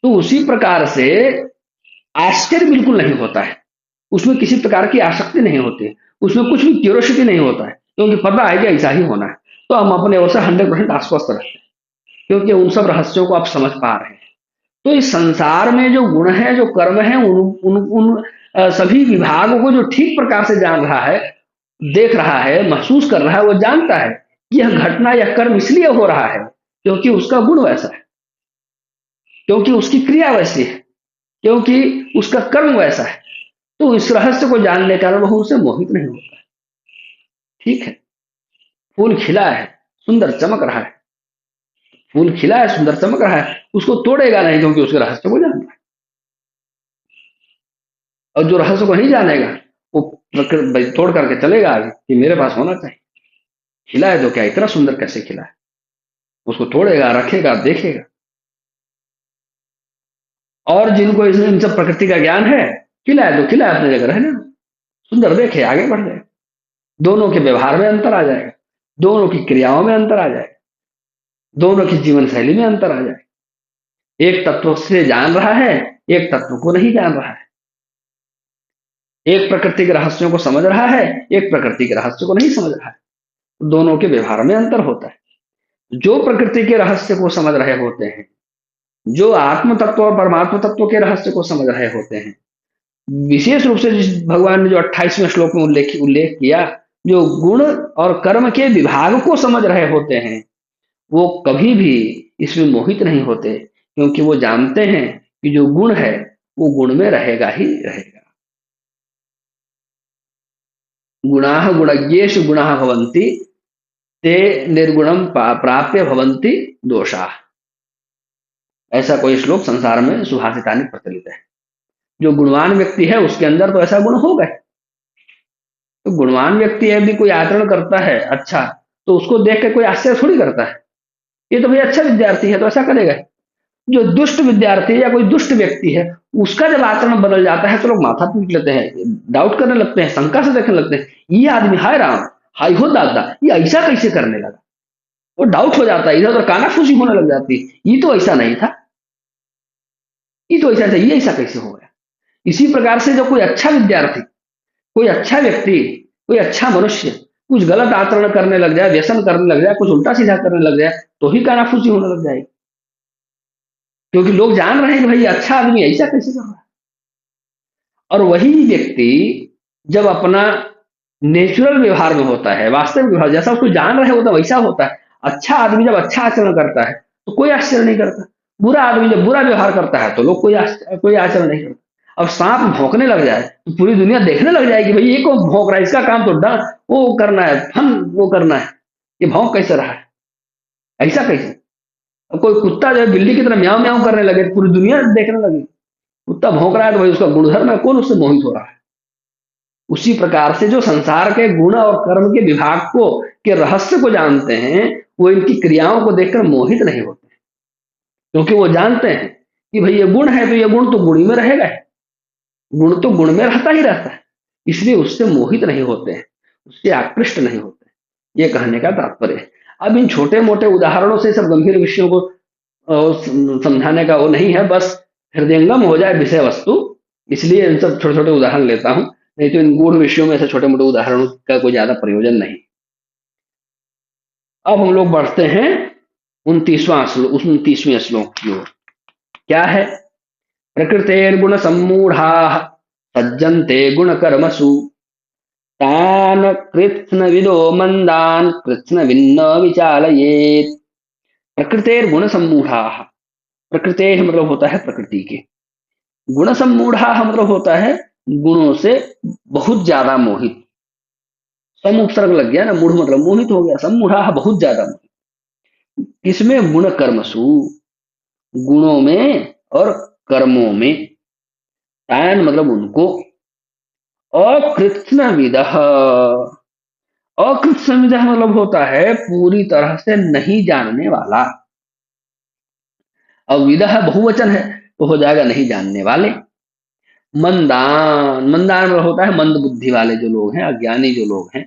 तो उसी प्रकार से आश्चर्य बिल्कुल नहीं होता है, उसमें किसी प्रकार की आसक्ति नहीं होती है, उसमें कुछ भी क्यूरोसिटी नहीं होता है, क्योंकि पता है कि ऐसा ही होना है। तो हम अपने ओर से 100% आश्वस्त रहते हैं, क्योंकि उन सब रहस्यों को आप समझ पा रहे हैं। तो इस संसार में जो गुण है, जो कर्म है, उन सभी विभागों को जो ठीक प्रकार से जान रहा है, देख रहा है, महसूस कर रहा है, वो जानता है कि यह घटना, यह कर्म इसलिए हो रहा है क्योंकि उसका गुण वैसा है, क्योंकि उसकी क्रिया वैसी है, क्योंकि उसका कर्म वैसा है। तो इस रहस्य को जानने के कारण वह उनसे मोहित नहीं होता। ठीक है, फूल खिला है, सुंदर चमक रहा है, फूल खिला है, सुंदर चमक रहा है, उसको तोड़ेगा नहीं, क्योंकि उसके रहस्य को जानता है। और जो रहस्य को नहीं जानेगा, वो तोड़ करके चलेगा आगे कि मेरे पास होना चाहिए। खिला है तो क्या, इतना सुंदर कैसे खिला है, उसको तोड़ेगा, रखेगा, देखेगा। और जिनको इसमें इन सब प्रकृति का ज्ञान है, खिला है तो खिला है, अपनी जगह रहने दो, सुंदर देखे, आगे बढ़ जाए। दोनों के व्यवहार में अंतर आ जाएगा, दोनों की क्रियाओं में अंतर आ जाएगा, दोनों की जीवन शैली में अंतर आ जाएगा। एक तत्व से जान रहा है, एक तत्व को नहीं जान रहा है। एक प्रकृति के रहस्यों को समझ रहा है, एक प्रकृति के रहस्य को नहीं समझ रहा है। दोनों के व्यवहार में अंतर होता है। जो प्रकृति के रहस्य को समझ रहे होते हैं, जो आत्म तत्व और परमात्म तत्व के रहस्य को समझ रहे होते हैं, विशेष रूप से जिस भगवान ने जो 28वें श्लोक में उल्लेख उल्लेख किया, जो गुण और कर्म के विभाग को समझ रहे होते हैं, वो कभी भी इसमें मोहित नहीं होते, क्योंकि वो जानते हैं कि जो गुण है वो गुण में रहेगा ही रहेगा। गुणाः गुणज्ञेषु गुणाः भवन्ति, ते निर्गुणम प्राप्य भवन्ति दोषाः। ऐसा कोई श्लोक संसार में सुभाषितानि प्रचलित है। जो गुणवान व्यक्ति है उसके अंदर तो ऐसा गुण होगा। तो गुणवान व्यक्ति यदि कोई आचरण करता है अच्छा, तो उसको देख के कोई आश्चर्य थोड़ी करता है, ये तो भाई अच्छा विद्यार्थी है तो ऐसा करेगा। जो दुष्ट विद्यार्थी है या कोई दुष्ट व्यक्ति है, उसका जब आचरण बदल जाता है तो लोग माथा पीट लेते हैं, डाउट करने लगते हैं, शंका से देखने लगते हैं, ये आदमी हाय राम, हाय हो दादा, ये ऐसा कैसे करने लगा। वो डाउट हो जाता है, इधर उधर कानाफूसी होने लग जाती है, ये तो ऐसा नहीं था, ये तो ऐसा था, ये ऐसा कैसे हो गया। इसी प्रकार से जो कोई अच्छा विद्यार्थी, कोई अच्छा व्यक्ति, कोई अच्छा मनुष्य कुछ गलत आचरण करने लग जाए, व्यसन करने लग जाए, कुछ उल्टा सीधा करने लग जाए, तो ही कानाफूसी होने लग जाएगी, क्योंकि लोग जान रहे हैं कि भाई अच्छा आदमी ऐसा कैसे कर रहा है। और वही व्यक्ति जब अपना नेचुरल व्यवहार में होता है, वास्तविक व्यवहार जैसा उसको जान रहे होता है वैसा होता है। अच्छा आदमी जब अच्छा आचरण करता है तो कोई आश्चर्य नहीं करता, बुरा आदमी जब बुरा व्यवहार करता है तो लोग कोई आचरण नहीं करता। अब सांप भौंकने लग जाए तो पूरी दुनिया देखने लग जाएगी, भाई ये कौन भौंक रहा है, इसका काम तो डर वो करना है, फन वो करना है, ये भौंक कैसे रहा है, ऐसा कैसे। अब कोई कुत्ता जो है बिल्ली की तरह म्याऊं म्याऊं करने लगे तो पूरी दुनिया देखने लगी, कुत्ता भौंक रहा है तो भाई उसका गुणधर्म है, कौन उससे मोहित हो रहा है। उसी प्रकार से जो संसार के गुण और कर्म के विभाग को के रहस्य को जानते हैं, वो इनकी क्रियाओं को देखकर मोहित नहीं होते, क्योंकि वो जानते हैं कि भाई ये गुण है तो ये गुण तो गुण ही में रहेगा। गुण तो गुण में रहता ही रहता है, इसलिए उससे मोहित नहीं होते हैं, उससे आकृष्ट नहीं होते हैं। ये कहने का तात्पर्य है। अब इन छोटे मोटे उदाहरणों से सब गंभीर विषयों को समझाने का वो नहीं है, बस हृदयंगम हो जाए विषय वस्तु, इसलिए इन सब छोटे छोटे उदाहरण लेता हूँ। नहीं तो इन गूढ़ विषयों में से छोटे मोटे उदाहरणों का कोई ज्यादा प्रयोजन नहीं। अब हम लोग बढ़ते हैं 29वें श्लोक की ओर। क्या है? प्रकृतेर्गुण सम्मूढ़ा सज्जन्ते गुण कर्मसु तान कृत्स्न विदो मंदान कृत्स्न विन्न विचालयेत। प्रकृतेर्गुण सम्मूढ़ा, प्रकृते मतलब होता है प्रकृति के, गुण सम्मूढ़ा मतलब होता है गुणों से बहुत ज्यादा मोहित। सम उपसर्ग लग गया ना, मूढ़ मतलब मोहित हो गया, सम्मूढ़ा बहुत ज्यादा मोहित। किसमें? गुण कर्मसु, गुणों में और कर्मों में। तान मतलब उनको। अकृत्स्न विदः, अकृत्स्न विदः मतलब होता है पूरी तरह से नहीं जानने वाला। अब विदः बहुवचन है तो हो जाएगा नहीं जानने वाले। मंदान, मंदान मतलब होता है मंद बुद्धि वाले जो लोग हैं, अज्ञानी जो लोग हैं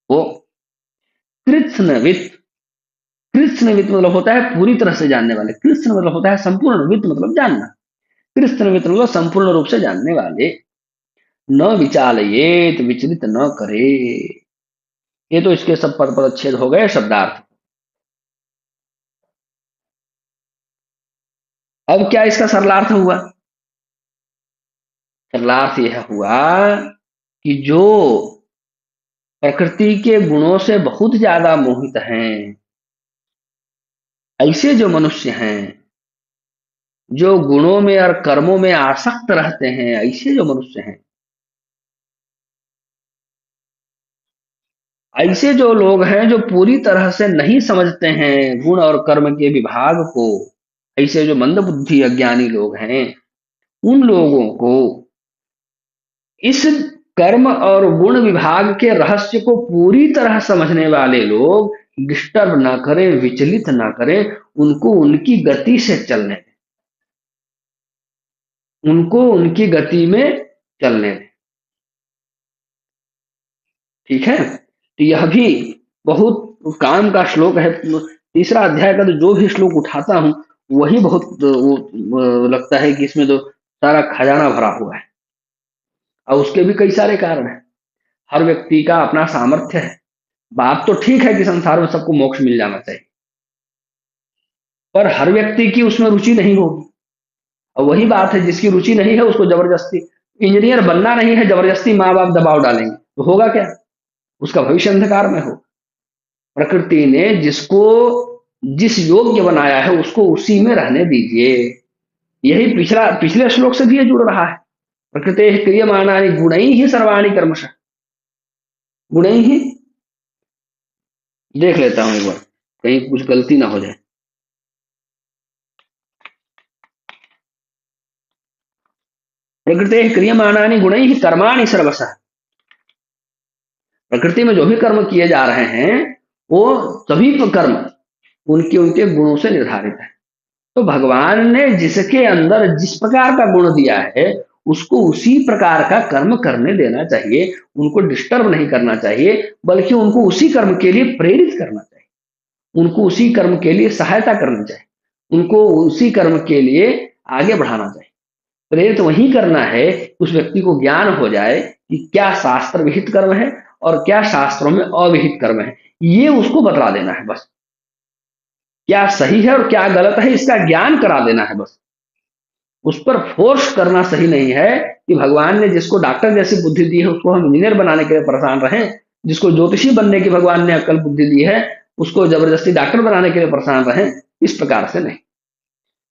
वो। कृत्स्नवित, कृत्स्नवित मतलब होता है पूरी तरह से जानने वाले। कृत्स्न मतलब होता है संपूर्ण, वित्त मतलब जानना। कृत्स्नवित मतलब संपूर्ण रूप से जानने वाले। न विचालयेत, विचलित न करे। ये तो इसके सब पद पदच्छेद हो गए शब्दार्थ। अब क्या इसका सरलार्थ हुआ? सरलार्थ यह हुआ कि जो प्रकृति के गुणों से बहुत ज्यादा मोहित हैं, ऐसे जो मनुष्य हैं, जो गुणों में और कर्मों में आसक्त रहते हैं, ऐसे जो मनुष्य हैं, ऐसे जो लोग हैं जो पूरी तरह से नहीं समझते हैं गुण और कर्म के विभाग को, ऐसे जो मंद बुद्धि अज्ञानी लोग हैं, उन लोगों को इस कर्म और गुण विभाग के रहस्य को पूरी तरह समझने वाले लोग डिस्टर्ब ना करें, विचलित ना करें, उनको उनकी गति से चलने दें, उनको उनकी गति में चलने दें। ठीक है, तो यह भी बहुत काम का श्लोक है। तीसरा अध्याय का तो जो भी श्लोक उठाता हूं वही बहुत लगता है कि इसमें तो सारा खजाना भरा हुआ है। और उसके भी कई सारे कारण हैं। हर व्यक्ति का अपना सामर्थ्य है। बात तो ठीक है कि संसार में सबको मोक्ष मिल जाना चाहिए, पर हर व्यक्ति की उसमें रुचि नहीं होगी। और वही बात है, जिसकी रुचि नहीं है उसको जबरदस्ती, इंजीनियर बनना नहीं है, जबरदस्ती माँ बाप दबाव डालेंगे तो होगा क्या? उसका भविष्य अंधकार में हो। प्रकृति ने जिसको जिस योग्य बनाया है उसको उसी में रहने दीजिए। यही पिछले श्लोक से भी ये जुड़ रहा है। प्रकृति क्रियमाणानि गुणैः ही सर्वाणि कर्मश। गुणैः ही, देख लेता हूं एक बार कहीं कुछ गलती ना हो जाए। प्रकृति क्रियमाणानि गुणैः कर्माणि सर्वशः। प्रकृति में जो भी कर्म किए जा रहे हैं वो सभी कर्म उनके उनके गुणों से निर्धारित है। तो भगवान ने जिसके अंदर जिस प्रकार का गुण दिया है उसको उसी प्रकार का कर्म करने देना चाहिए। उनको डिस्टर्ब नहीं करना चाहिए, बल्कि उनको उसी कर्म के लिए प्रेरित करना चाहिए, उनको उसी कर्म के लिए सहायता करनी चाहिए, उनको उसी कर्म के लिए आगे बढ़ाना चाहिए। प्रेरित वही करना है उस व्यक्ति को ज्ञान हो जाए कि क्या शास्त्र विहित कर्म है और क्या शास्त्रों में अविहित कर्म है, ये उसको बतला देना है बस। क्या सही है और क्या गलत है इसका ज्ञान करा देना है बस। उस पर फोर्स करना सही नहीं है कि भगवान ने जिसको डॉक्टर जैसी बुद्धि दी है उसको हम इंजीनियर बनाने के लिए परेशान रहें, जिसको ज्योतिषी बनने की भगवान ने अकल बुद्धि दी है उसको जबरदस्ती डॉक्टर बनाने के लिए परेशान रहें। इस प्रकार से नहीं।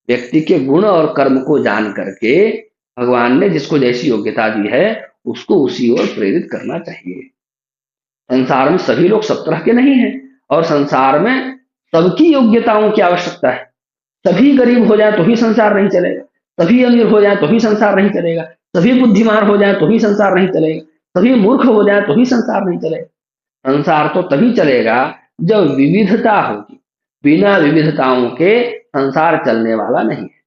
व्यक्ति के गुण और कर्म को जान करके भगवान ने जिसको जैसी योग्यता दी है उसको उसी ओर प्रेरित करना चाहिए। संसार में सभी लोग सब तरह के नहीं हैं, और संसार में सबकी योग्यताओं की आवश्यकता है। सभी गरीब हो जाए तो भी संसार नहीं चलेगा, सभी अमीर हो जाए तो भी संसार नहीं चलेगा, सभी बुद्धिमान हो जाए तो भी संसार नहीं चलेगा, सभी मूर्ख हो जाए तो भी संसार नहीं चलेगा। संसार तो तभी चलेगा जब विविधता होगी। बिना विविधताओं के संसार चलने वाला नहीं है।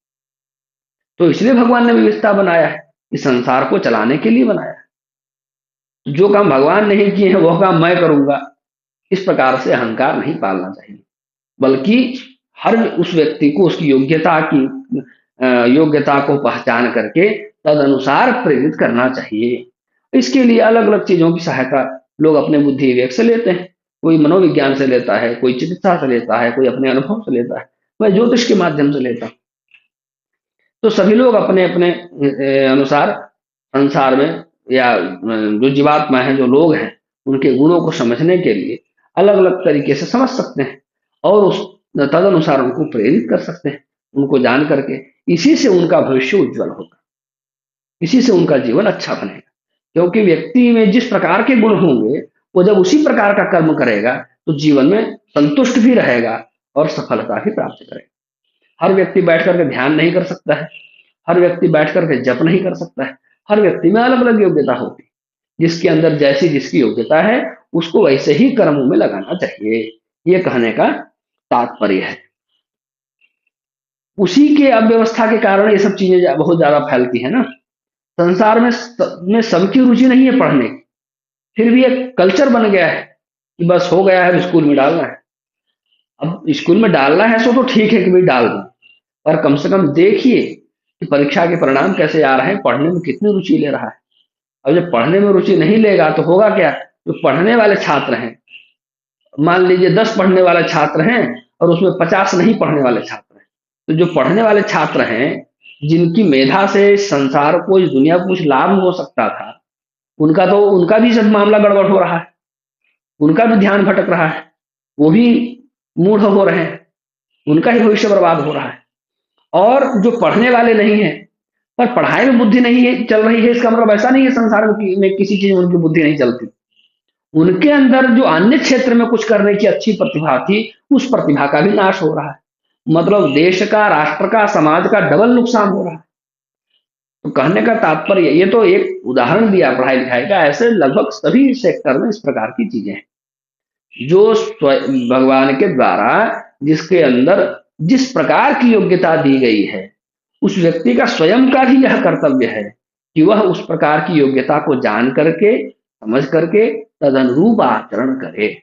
तो इसलिए भगवान ने विविधता बनाया है इस संसार को चलाने के लिए बनाया है। जो काम भगवान नहीं किए हैं वह काम मैं करूंगा, इस प्रकार से अहंकार नहीं पालना चाहिए, बल्कि हर उस व्यक्ति को उसकी योग्यता को पहचान करके तद अनुसार प्रेरित करना चाहिए। इसके लिए अलग अलग चीजों की सहायता लोग अपने बुद्धि विवेक से लेते हैं। कोई मनोविज्ञान से लेता है, कोई चिकित्सा से लेता है, कोई अपने अनुभव से लेता है, मैं ज्योतिष के माध्यम से लेता हूं। तो सभी लोग अपने अपने अनुसार संसार में या जो जीवात्मा है, जो लोग हैं, उनके गुणों को समझने के लिए अलग अलग तरीके से समझ सकते हैं और उस तदनुसार उनको प्रेरित कर सकते हैं। उनको जान करके इसी से उनका भविष्य उज्जवल होगा, इसी से उनका जीवन अच्छा बनेगा। क्योंकि व्यक्ति में जिस प्रकार के गुण होंगे, वो जब उसी प्रकार का कर्म करेगा तो जीवन में संतुष्ट भी रहेगा और सफलता भी प्राप्त करेगा। हर व्यक्ति बैठ करके ध्यान नहीं कर सकता है, हर व्यक्ति बैठ करके जप नहीं कर सकता है। हर व्यक्ति में अलग अलग योग्यता होती है। जिसके अंदर जैसी जिसकी योग्यता है, उसको वैसे ही कर्मों में लगाना चाहिए, ये कहने का तात्पर्य है। उसी के अव्यवस्था के कारण ये सब चीजें बहुत ज्यादा फैलती है ना। संसार में सबकी रुचि नहीं है पढ़ने की, फिर भी एक कल्चर बन गया है कि बस हो गया है, स्कूल में डालना है। अब स्कूल में डालना है सो तो ठीक है कि भाई डाल दो, पर कम से कम देखिए कि परीक्षा के परिणाम कैसे आ रहे हैं, पढ़ने में कितनी रुचि ले रहा है। अब जब पढ़ने में रुचि नहीं लेगा तो होगा क्या? जो पढ़ने वाले छात्र हैं, मान लीजिए 10 पढ़ने वाले छात्र हैं और उसमें 50 नहीं पढ़ने वाले छात्र हैं, तो जो पढ़ने वाले छात्र हैं, जिनकी मेधा से इस संसार को, इस दुनिया को कुछ लाभ हो सकता था, उनका भी सब मामला गड़बड़ हो रहा है, उनका भी ध्यान भटक रहा है, वो भी मूढ़ हो रहे हैं, उनका ही भविष्य बर्बाद हो रहा है। और जो पढ़ने वाले नहीं है पर पढ़ाई में बुद्धि नहीं है, चल रही है, इसका मतलब ऐसा नहीं है संसार में किसी चीज में उनकी बुद्धि नहीं चलती। उनके अंदर जो अन्य क्षेत्र में कुछ करने की अच्छी प्रतिभा थी, उस प्रतिभा का भी नाश हो रहा है। मतलब देश का, राष्ट्र का, समाज का डबल नुकसान हो रहा है। तो कहने का तात्पर्य, ये तो एक उदाहरण दिया पढ़ाई लिखाई का, ऐसे लगभग सभी सेक्टर में इस प्रकार की चीजें हैं। जो भगवान के द्वारा जिसके अंदर जिस प्रकार की योग्यता दी गई है, उस व्यक्ति का स्वयं का भी यह कर्तव्य है कि वह उस प्रकार की योग्यता को जान करके, समझ करके तदनुरूप आचरण करे।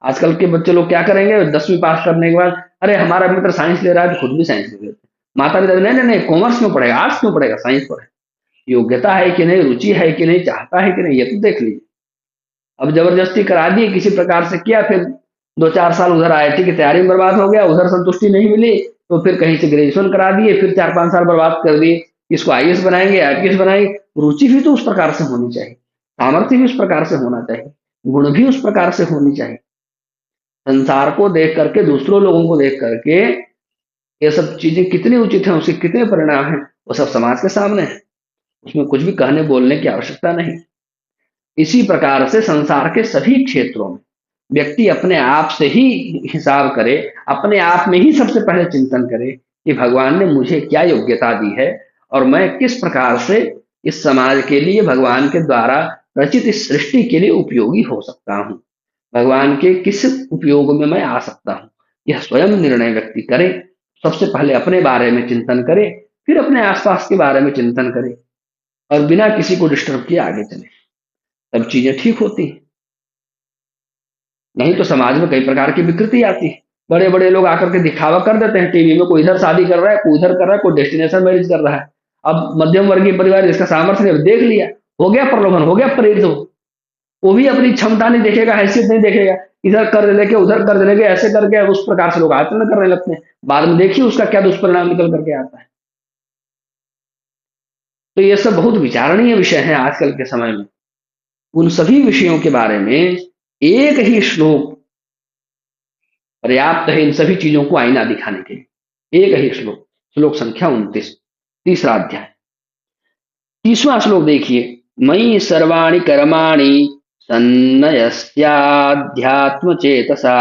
आजकल के बच्चे लोग क्या करेंगे, 10वीं पास करने के बाद, अरे हमारा मित्र साइंस ले रहा है तो खुद भी साइंस ले लेते। माता पिता नहीं नहीं नहीं, कॉमर्स क्यों पढ़ेगा, आर्ट्स क्यों पढ़ेगा, साइंस पढ़े। योग्यता है कि नहीं, रुचि है कि नहीं, चाहता है कि नहीं, ये तो देख लीजिए। अब जबरदस्ती करा दिए किसी प्रकार से किया, फिर 2-4 साल उधर आईआईटी की तैयारी में बर्बाद हो गया, उधर संतुष्टि नहीं मिली तो फिर कहीं से ग्रेजुएशन करा दिए, फिर 4-5 साल बर्बाद कर दिए। इसको आईएएस बनाएंगे, आईपीएस बनाएंगे। रुचि भी तो उस प्रकार से होनी चाहिए, सामर्थ्य भी उस प्रकार से होना चाहिए, गुण भी उस प्रकार से होनी चाहिए। संसार को देख करके, दूसरों लोगों को देख करके ये सब चीजें कितनी उचित हैं, उसके कितने परिणाम हैं, वो सब समाज के सामने है। उसमें कुछ भी कहने बोलने की आवश्यकता नहीं। इसी प्रकार से संसार के सभी क्षेत्रों में व्यक्ति अपने आप से ही हिसाब करे, अपने आप में ही सबसे पहले चिंतन करे कि भगवान ने मुझे क्या योग्यता दी है और मैं किस प्रकार से इस समाज के लिए, भगवान के द्वारा रचित इस सृष्टि के लिए उपयोगी हो सकता हूं, भगवान के किस उपयोग में मैं आ सकता हूं। यह स्वयं निर्णय व्यक्ति करे। सबसे पहले अपने बारे में चिंतन करे, फिर अपने आसपास के बारे में चिंतन करे और बिना किसी को डिस्टर्ब किए आगे चले, तब चीजें ठीक होती हैं। नहीं तो समाज में कई प्रकार की विकृति आती है। बड़े बड़े लोग आकर के दिखावा कर देते हैं टीवी में, कोई इधर शादी कर रहा है, कोई उधर कर रहा है, कोई डेस्टिनेशन मैरिज कर रहा है। अब मध्यम वर्गीय परिवार जिसका सामर्थ्य नहीं, देख लिया, हो गया प्रलोभन, हो गया प्रेरित हो, वो भी अपनी क्षमता नहीं देखेगा, हैसियत नहीं देखेगा, इधर कर देने के उधर कर देने के, ऐसे करके उस प्रकार से लोग आचरण करने लगते हैं। बाद में देखिए उसका क्या दुष्परिणाम निकल करके आता है। तो ये सब बहुत विचारणीय विषय है आजकल के समय में। उन सभी विषयों के बारे में एक ही श्लोक पर्याप्त है, इन सभी चीजों को आईना दिखाने के लिए। एक ही श्लोक, श्लोक संख्या 29, तीसरा अध्याय, 30वां श्लोक देखिए। मयि सर्वाणि कर्माणि सन्नयस्याध्यात्म चेतसा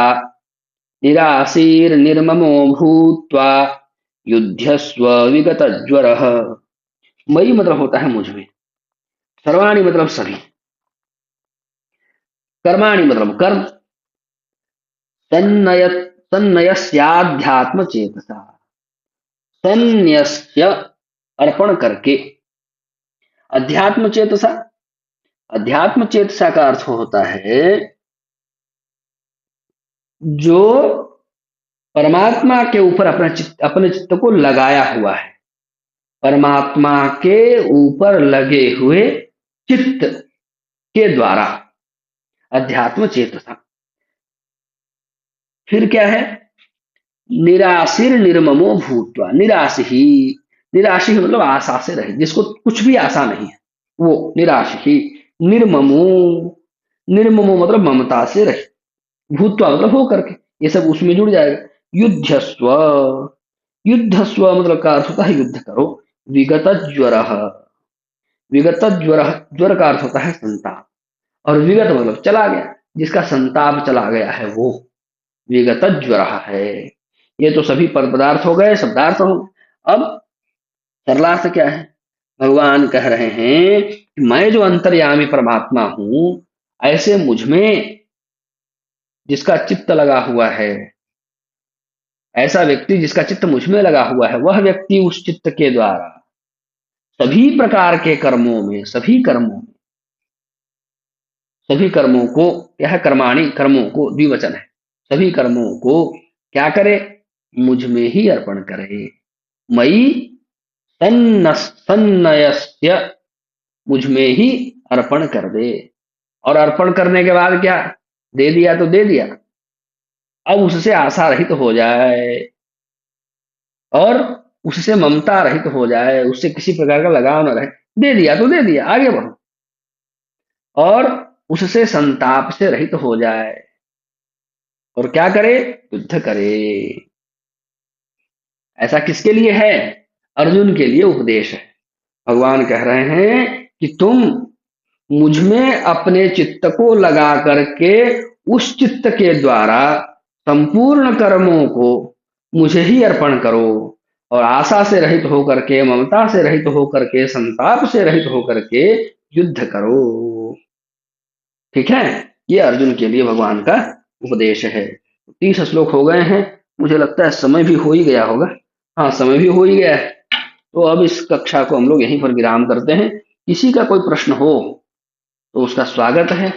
निराशीर निर्ममो भूत्वा युध्यस्व विगत ज्वरः। मयि मतलब होता है मुझ में, सर्वाणि मतलब सभी, कर्माणि मतलब कर्म, तन्नय तन्नयस्याध्यात्म चेतसा, तन्यस्य अर्पण करके, अध्यात्म चेतसा, अध्यात्म चेतसा का अर्थ होता है जो परमात्मा के ऊपर अपने चित्त को लगाया हुआ है, परमात्मा के ऊपर लगे हुए चित्त के द्वारा, अध्यात्म चेतसा। फिर क्या है? निराशिर निर्ममो भूत्वा, निराश ही, निराशी मतलब आशा से रहित, जिसको कुछ भी आशा नहीं है, वो निराश ही। निर्ममो, निर्ममो मतलब ममता से रहित, भूत्वा मतलब हो करके, ये सब उसमें जुड़ जाएगा। युद्धस्व, युद्धस्व मतलब का अर्थ होता है युद्ध करो। विगत ज्वर, विगत ज्वर, ज्वर का अर्थ होता है संताप, और विगत मतलब चला गया, जिसका संताप चला गया है वो विगत ज्वर है। ये तो सभी पद पदार्थ हो गए, शब्दार्थ हो। अब सरलार्थ क्या है? भगवान कह रहे हैं कि मैं जो अंतर्यामी परमात्मा हूं, ऐसे मुझ में जिसका चित्त लगा हुआ है, ऐसा व्यक्ति जिसका चित्त मुझ में लगा हुआ है, वह व्यक्ति उस चित्त के द्वारा सभी प्रकार के कर्मों में, सभी कर्मों में, सभी कर्मों को, यह कर्माणि, कर्मों को द्विवचन है, सभी कर्मों को क्या करे? मुझ में ही अर्पण करे। मई सन्नयस्य, मुझ में ही अर्पण कर दे। और अर्पण करने के बाद क्या? दे दिया तो दे दिया, अब उससे आशा रहित हो जाए और उससे ममता रहित हो जाए, उससे किसी प्रकार का लगाव न रहे। दे दिया तो दे दिया, आगे बढ़ो। और उससे संताप से रहित हो जाए, और क्या करे? युद्ध करे। ऐसा किसके लिए है? अर्जुन के लिए उपदेश है। भगवान कह रहे हैं कि तुम मुझ में अपने चित्त को लगा करके उस चित्त के द्वारा संपूर्ण कर्मों को मुझे ही अर्पण करो, और आशा से रहित होकर के, ममता से रहित होकर के, संताप से रहित होकर के युद्ध करो। ठीक है? ये अर्जुन के लिए भगवान का उपदेश है। 30 श्लोक हो गए हैं, मुझे लगता है समय भी हो ही गया होगा। हाँ, समय भी हो ही गया है। तो अब इस कक्षा को हम लोग यहीं पर विराम करते हैं। किसी का कोई प्रश्न हो तो उसका स्वागत है,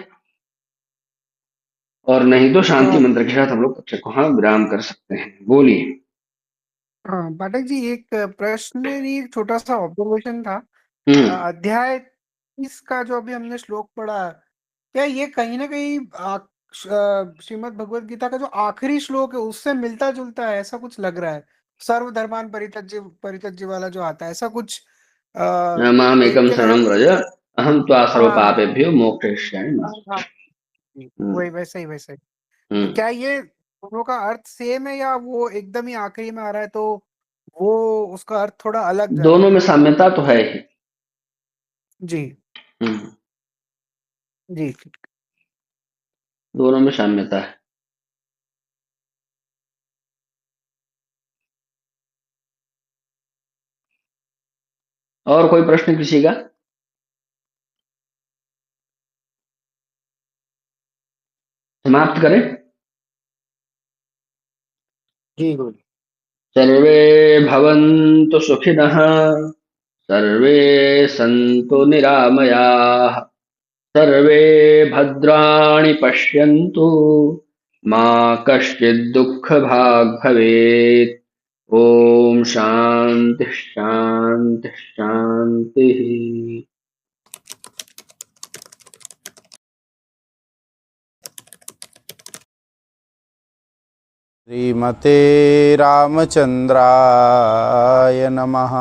और नहीं तो शांति हाँ मंत्र के साथ हम लोग कक्षा को हाँ विराम कर सकते हैं। बोलिए। हाँ पाठक जी, एक प्रश्न नहीं, एक छोटा सा ऑब्जर्वेशन था। हम्म। अध्याय 30 का जो अभी हमने श्लोक पढ़ा, क्या ये कहीं ना कहीं श्रीमद् भगवत गीता का जो आखिरी श्लोक है उससे मिलता जुलता है? ऐसा कुछ लग रहा है। सर्वधर्मान परित्यज्य परित्यज्य वाला जो आता है, ऐसा कुछ माम देख एकम के लगा। शरणम व्रज, अहम त्वा सर्व हाँ पापेभ्यो मोक्षयिष्यामि। हाँ हाँ, जी, हम्म। वही वैसे ही वैसे ही। तो हम्म। क्या ये दोनों का अर्थ सेम है, या वो एकदम ही आखिरी में आ रहा है तो वो उसका अर्थ थोड़ा अलग जा रहा दोनों है? में साम्यता तो है ही। जी हम्म। जी। दोनों में साम्यता है। और कोई प्रश्न किसी का? समाप्त करें। जी गुरु। सर्वे भवन्तु सुखिनः, सर्वे सन्तु निरामयाः, सर्वे भद्राणि पश्यन्तु, मा कश्चित् दुःखभाग् भवेत्। ओम शांति शांति शांति। श्रीमते रामचंद्राय नमः।